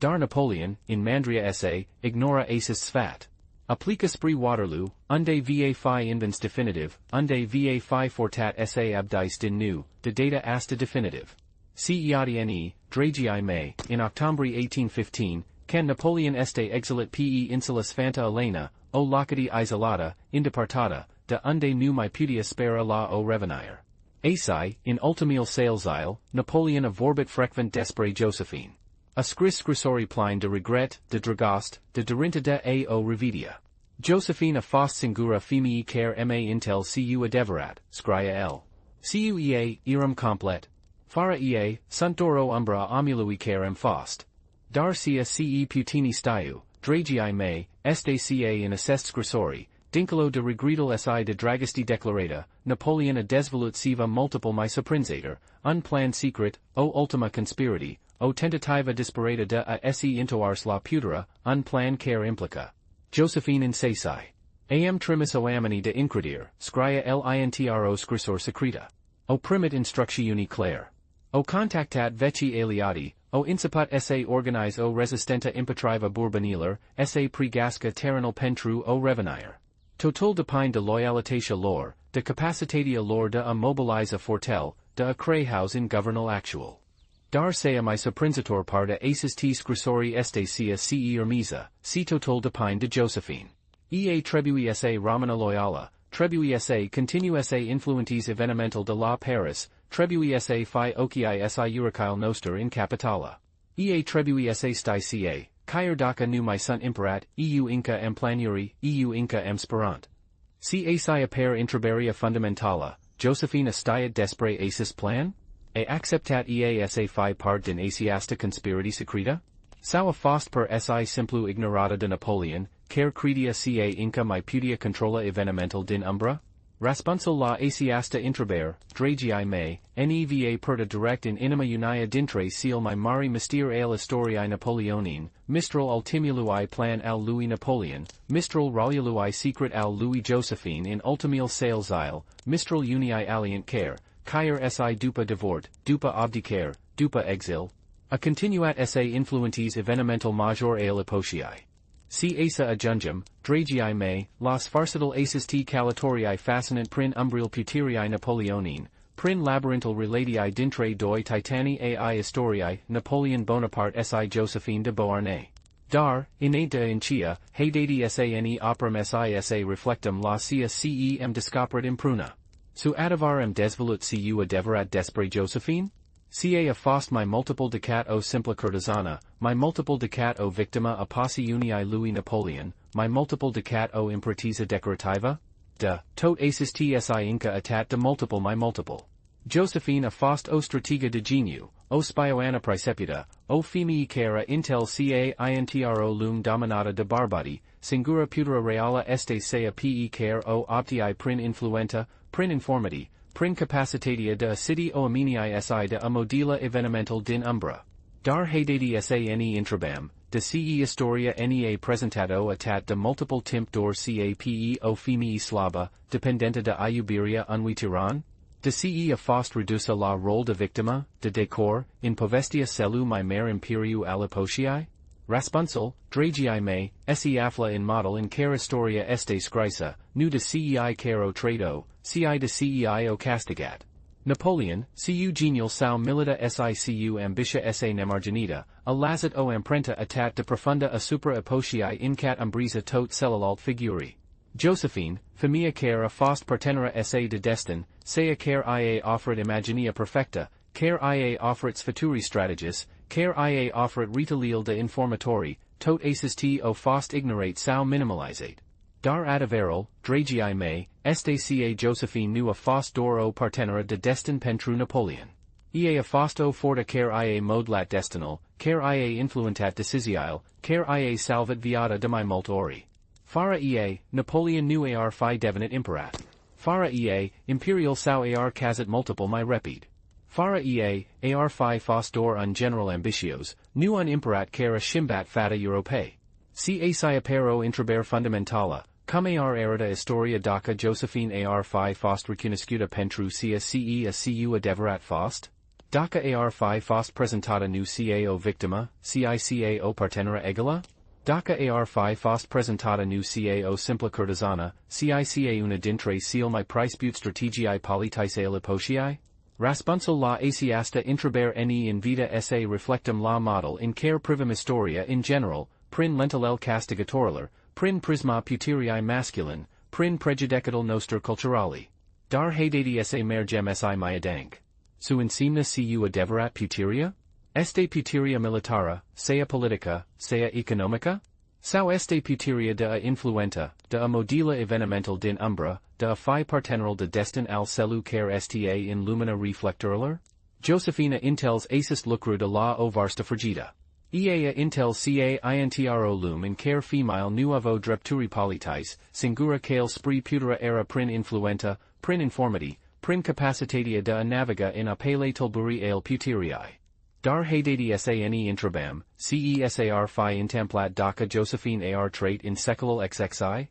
Dar Napoleon, in mandria sa, ignora asis sfat. Applica spri Waterloo, unde va fi invens definitive, unde va fi fortat sa abdice din nu, de data asta definitive. Ceatne, dragi me, in Octombri 1815, can Napoleon este exilit pe insulas Fanta Elena, o locati isolata, indepartata, de unde nu my putia spera la o revenire. Asi, in ultimil salesile, Napoleon avorbit frequent despre Josephine. A scrisori pline de regret, de dragast, de dorinta de a o revidia. Josephine a fost singura femii care ma intel cu adeverat, scria l. Cu ea, iram complet. Fara ea, suntoro umbra amului care fost. Dar cia ce putini stiu, dragi me, este ca in assest scrisori, dincolo de regretal si de dragasti declarata, Napoleon a desvelut siva multiple my suprinzator, un plan secret, o ultima conspirati, o tentativa disparata de a se intoars la putera, un plan care implica. Josephine in sesai. Am trimis oamini de incredir, scria l'intro scrisor secreta. O primit instructiuni clare. O contactat veci aliati, o inciput sa organize o resistenta impetriva bourboniler, sa pregasca terrenal pentru o revenire. Totul depinde de loyalitatea lor, de capacitatea lor de a mobiliza fortel, de a creaus in guvernul actual. Dar sea mai surprinzător par de aceste scrisorii este sia ce urmează, si totul depinde de Josephine. Ea trebuie sa română loyală, trebuie sa continue sa influentis evenimental de la Paris, trebuie sa fi ochii si uricile noster in capitala. Ea trebuie sa stai ca, caer dacă nu mai sunt imperat, eu încă am planuri, eu încă am sperant. Si asa per întrebarea fundamentală, Josephine studiat despre acest plan? A acceptat ea sa fi part din această conspirație secretă? Sau a fost per si simplu ignorată de Napoleon, care credea ca încă mai putea controla evenimental din umbră? Răspunsul la această întrebare, dragii mei, neva per de direct in inima unia dintre cel mai mari misteri al istoriei Napoleonin, mistrul ultimului plan al lui Napoleon, mistrul royalului secret al lui Josephine in ultimul sales mistrul unii alient care si după divort, după abdicare, după exil, a continuat sa influentis evenimental major al epociei. Si asa ajungem, dragii mei, las farcital aceste călătorii fascinant prin umbril puterii Napoleonin, prin labyrinthul relatii dintre doi titanii ai istoriei Napoleon Bonaparte si Josephine de Beauharnais. Dar, înainte încheia, haideți să ne oprăm să reflectăm la ceea ce am descoperit împreună. Su adevăr am dezvălut cu adevărat despre Josephine? Ca a fost mai multiple decât o simplă curtizană, mai multiple decât o victimă a pasiunii lui Napoleon, mai multiple decât o împărățiță decorativă? De, tot aceste încă atat de multiple mai multiple. Josephine a fost o strategă de geniu, o spioană pricepută, o femeie care intel ca intro lum dominată de barbari, singura putere reală este sea pe care o obtii prin influența, prin informati, prin capacitatea de a citi o aminii si de a modela evenimental din umbră. Dar haideți să ne întrebăm, de ce istoria ne presentado atat de multiple timp dor cape o femeie slabă, dependentă de iubirea unui tiran? De ce a fost redusă la rol de victimă, de decor, in povestea celu mai mare imperiu al epociei? Răspunsul, dragii mei, se află in model in care istoria este scrisă, nu de cei care o trado, ci de cei o castigat. Napoleon, cu genial sau milita cu ambitia sa nemarginita, a lazat o amprenta atat de profunda asupra epociei in cat umbriza tot celălalt figuri. Josephine, femeia care a fost partenera sa de destin, sea care ia offered imaginia perfecta, care ia offered sfaturi strategis, care ia offered ritalil de informatori, tot aceste o fost ignorate sau minimalizate. Dar adevărul, dragii mei, este ca Josephine nu a fost doar o partenera de destin pentru Napoleon. Ea a fost o forta care ia modelat destinul, care ia influentat deciziile, care ia salvat viața de mai multe ori. Fără ea, Napoleon nu ar fi devenit împărat. Fără ea, imperial sau ar cazat multiple mai rapid. Fără ea, ar fi fost doar un general ambitios, nu un împărat care schimbat fata europei. Si asa pero întrebare fundamentală, cum ar arăta istoria dacă Josephine ar fi fost recunoscută pentru ceea ce a cu adevărat fost? Dacă ar fi fost prezentată nu ca o victimă, ca o partenera egală? Dacă ar fi fost prezentată nu ca o simplă curtizană, ca una dintre cele mai pricebuți strategii politice ale epociei? Răspunsul la această întrebare ne invită să reflectăm la model in care privim istoria in general, prin lentilel castigatorilor, prin prisma puterii masculin, prin prejudecatul nostru culturali. Dar haideți să mergem să mai adânc. Su înseamnă cu adevărat puteria? Este puteria militară, sea politică, sea economică? Sau este puteria de a influenta, de a modela evenimental din umbră, de a fi parteneral de destin al celu care sta in lumina reflectorilor? Josephine intels acest lucru de la o vârstă frigidă. Ea intel ca intro lum in care female nu avo drepturi politis, singura cale spre puterea era prin influenta, prin informati, prin capacitatea de a naviga in apele tulburi al puteriei. Dar haideți să ne întrebăm, ar fi întâmplat dacă Josephine ar trait in secolul XXI?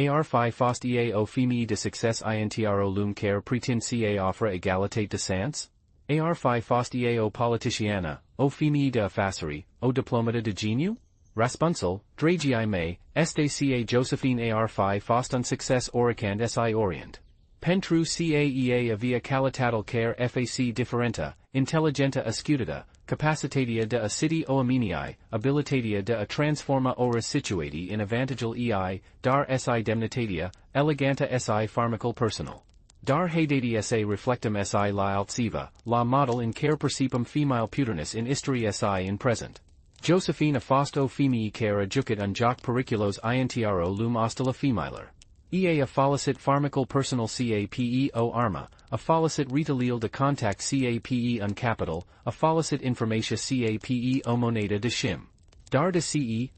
Ar fi fost ea o femeie de succes intro lum care pretind ca ofră egalitate de sens? Ar fi fost ea o politiciană, o femeie de afaceri, o diplomată de geniu? Răspunsul, dragii mei, este ca Josephine ar fi fost un succes oricând si orient. Pentru caea avea calitatea care fac diferentă, inteligentă ascutată, capacitatea de a citi oamenii, abilitatea de a transforma ora situati in avantajul ei, dar si demnitatea, eleganta si farmacul personal. Dar haidetia se reflectum si la altsiva, la model in care percepum female puterness in istorie si in present. Josephine a fost o femei care a jucat un joc periculos intro lum ostila femeiler. Ea a folosit farmacul personal capeo arma, a folosit retalil de contact cape un capital, a folosit informatia capeo moneda de shim. Dar de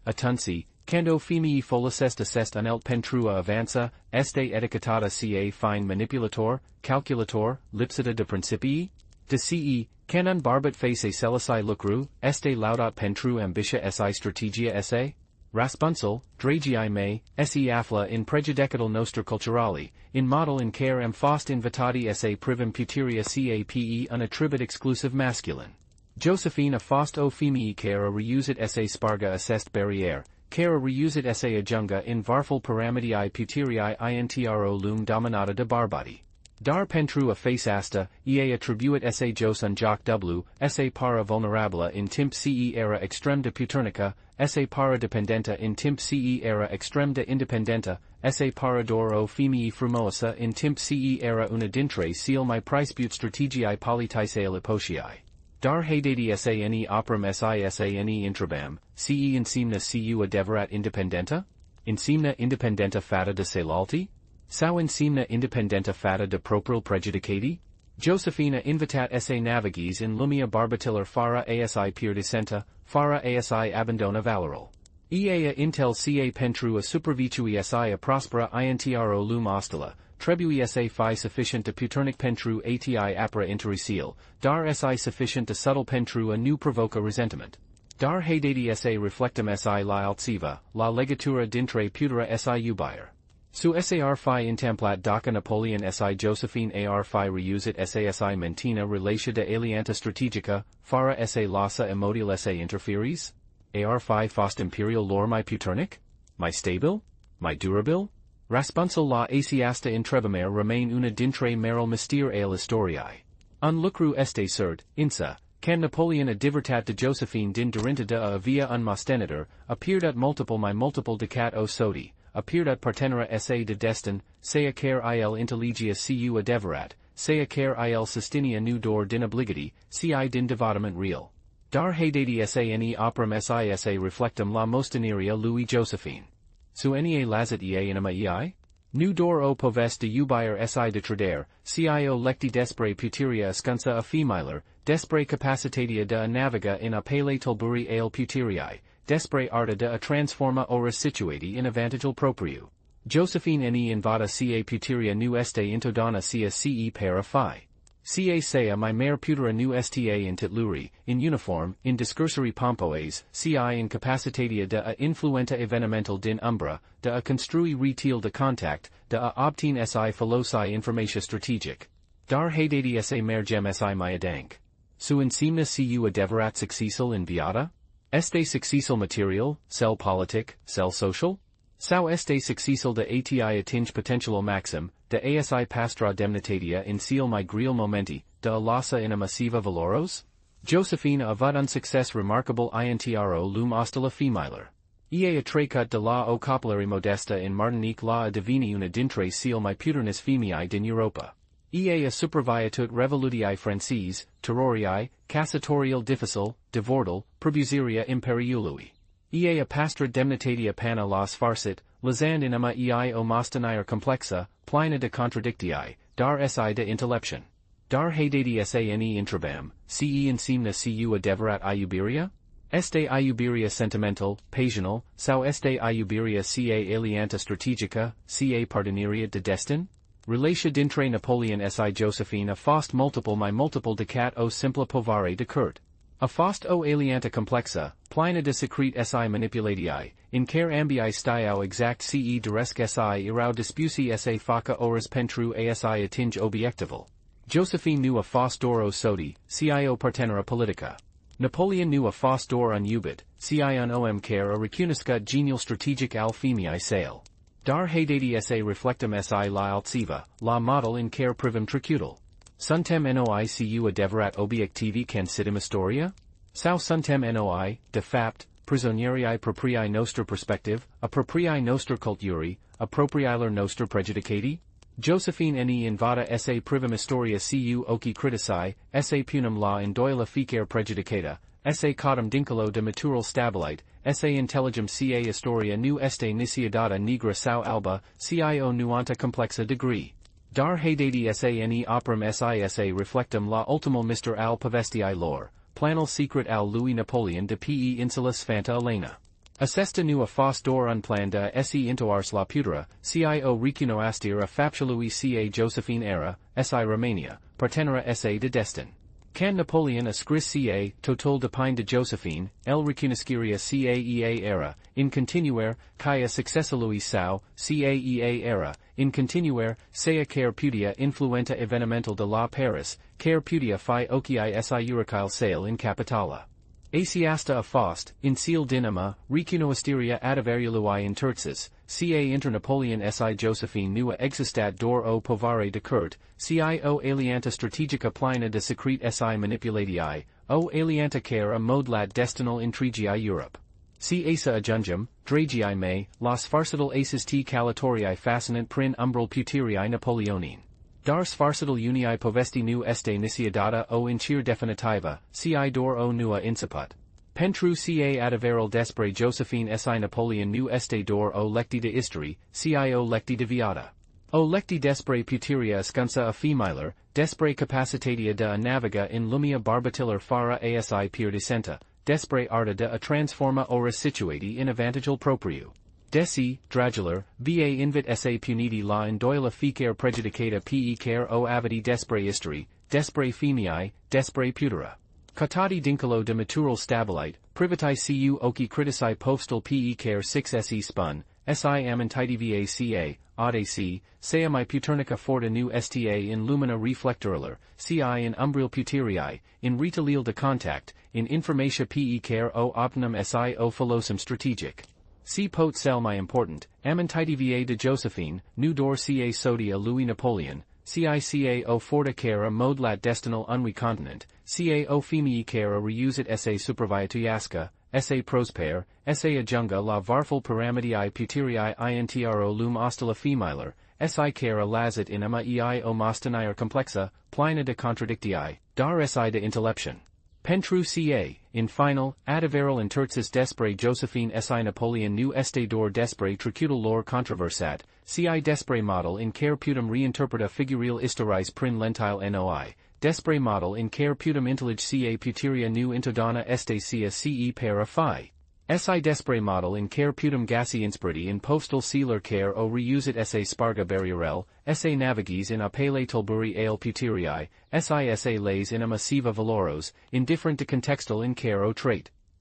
atunci, cando femei folosest assest unelt pentru avanza, este etiquetada ca fine manipulator, calculator, lipsita de principii? De canon barbat face celesi lucru, este laudat pentru ambitia si strategia se? Răspunsul, dragii mei, se afla in prejudecatul nostru culturali, in model in care am fost invitati se privim puteria cape un attribut exclusiv masculin. Josephine a fost o femei care a reusit se sparga acest barriere, care a reusit se ajunga in varful paramidii puterii intro lum dominata de barbati. Dar pentru a face asta, ea attribuit se jos un joc dublu, se para vulnerabla in timp ce era extrem de puternica, se para dependenta in timp ce era extrem de independenta, se para doro femei frumosa in timp ce era una dintre seal mai priceput strategiae politicae epotiae. Dar haidetia sane operam sane intrabam, ce insimna cu adevărat independenta? Insimna independenta fata de celalti? Sau insimna independenta fata de propriul prejudicati? Josephine invitat se navigis in lumia barbatiller fara asi pierdicenta, fara asi abandona valorul. Ea intel ca pentru a supervicui si a prospera intro lum ostila, trebui sa fi sufficient de puternic pentru ati apra intericil, dar si sufficient de subtle pentru a nu provoca resentiment. Dar haidetia sa reflectum si la altsiva, la legatura dintre putera si ubier. Su sar fi intamplat doca Napoleon si Josephine ar fi reusit si mentina relatia de alianta strategica, fara sa lasa emotil sa interferis? Ar fi fost imperial lor mai puternic? Mai stabil? Mai durabil? Răspunsul la asiasta intrebamer remain una dintre meril mystere al istoriei. Un lucru este cert, insa, can Napoleon a divertat de Josephine din durinta de a avia un mostenitor, appeared at multiple decat o sodi, appeared at partenera sa de destin, sea care il intelligia cu adevărat, sea care il sustinia nu dor din obligati, ci din devotament real. Dar haidetia sane operam sa reflectum la mosteneria lui Josephine. Su enie lazit inima ei? Nu dor o poveste ubier si de trader, cio lecti despre puteria ascunsa a femeiler, despre capacitatea de a naviga in a pele tulburi al puteriae, despre arta de a transforma ora situati in avantajul propriu. Josephine invada ca puteria nu este intodana cia ce para fi. Ca sea mai mare putera nu sta in titluri, in uniform, in discursori pompoes, ci in capacitatea de a influenta evenimental din umbra, de a construi retil de contact, de a obtain si folosi informatia strategic. Dar haidetia sa mergem si mai adank. Su insimna cu adevărat succesul in viata? Este succesul material, cel politic, cel social? Sau este succesul de ati atinge potentialul maxim, de asi pastra demnitatea in seal mai grial momenti, de a lasa in a massiva valoros? Josephine avat un success remarkable intro lum ostila femeiler. Ea a trecut de la o copulari modesta in Martinique la a divini una dintre seal mai puternis femei din Europa. Ea a superviatut revolutiae francis, terroriae, cassatorial difficil, divordal, probusiria imperiului. Ea a pastra demnitatea pana las farsit, lazand inima ei o mostenier complexa, plina de contradictii, dar si de intelleption. Dar haidetia sane intrabam, ce insimna cu adevărat iubiria? Este iubiria sentimental, passional, sau este iubiria ca alianta strategica, ca parteneria de destin? Relatia dintre Napoleon si Josephine a fost multiple decat o simpla povare de curt. A fost o alianta complexa, plina de secret si manipulatii, in care ambii stiau exact ce diresc si irau dispusi sa faca oras pentru asi atinge obiectival. Josephine nu a fost doro sodi, cio partenera politica. Napoleon nu a fost dor un ubit, CION care a recuniscut genial strategic al femei sale. Dar haydati sa reflectum si la altsiva, la model in care privum trecutul. Suntem noi cu adevărat obiectivi cansidim historia? Sau suntem noi, de fapt, prizonierii propriei nostre perspective, a propriei nostre culturi, a propriilor nostre prejudicati? Josephine ne invada sa privum historia cu ochi critici, sa punum la îndoială fiecare prejudicata, sa codum dincolo de matural stabilite, sa intelligem ca historia nu este niciodată negra sau alba, cio nuanta complexa degree. Dar haydati sane operam sisa reflectum la ultimul Mr. al Poveste lor, planul secret al lui Napoleon de pe insula Sfanta Elena. Acesta nu a fost dor unplanda se intoars la putura, cio recunoastir a fapciului ca Josephine era, si Romania, partenera sa de destin. Can Napoleon a scris ca, total depinde de Josephine, el recunisciria caea era, in continuer, caia successului sau, caea era, in continuer, sea care putia influenta evenimental de la Paris, care putia fi ocii si euricile sale in capitala. Asiasta a fost, in seal dinama, recunoastiria adevărului Interzis, ca inter Napoleon si Josephine nua existat dor o povare de curt, cio alianta strategica plina de secret si manipulatii, o alianta care a modlat destinal intrigii Europe. Si asa ajungem, dragii mei, las farcital aces t călătorii fascinant prin umbrul puterii Napoleonine. Dar sfarcital unii povesti nu este niciodată o incir definitiva, ci dor o nua inciput. Pentru ca adevărul despre Josephine si Napoleon nu este dor o lecti de istorie, cio lecti de viața. O lecti despre puteria ascunsa a femeilor, despre capacitatea de a naviga in lumea barbatilor fără asi pierdicenta, despre arta de a transforma ora situati in avantajul propriu. Desi, dragilor, va invit sa puniti la îndoială fiecare prejudicata pe care o avidi despre istorie, despre femei, despre puterea. Catati dincolo de matural stabilite, privatii cu ochi critici postal pe care six se spun, si amintitivae ca, audaci, sea mai puternica forta nu sta in lumina reflectorilor, ci in umbril puterii, in retalil de contact, in informatia pe care o optimum si o folosum strategic. Si pot cel mai important, amintitivae de Josephine, nu dor ca sodia lui Napoleon, cica o forta care modlat destinal unui continent, ca o femei care reusit sa supravietuiasca, sa prosper, sa ajunga la varful pyramidii puterii intro lum ostila femeilor, si care lazit inima o mostenier complexa, plina de contradictii, dar si de intelleption. Pentru ca, in final, adevărul Interzis despre Josephine si Napoleon nu este dor despre trecutul lor controversat, ci despre model in care putem reinterpreta figurile istories prin lentile noi, despre model in care putem intellige ca puteria nu interdona este cia ce para fi. Si despre model in care putem gasi inspirati in postal sealer care o reusit sa sparga barrierel, sa navigis in apele tulburi al puterii, sa les in a massiva valoros, indifferent de contextal in care o trait.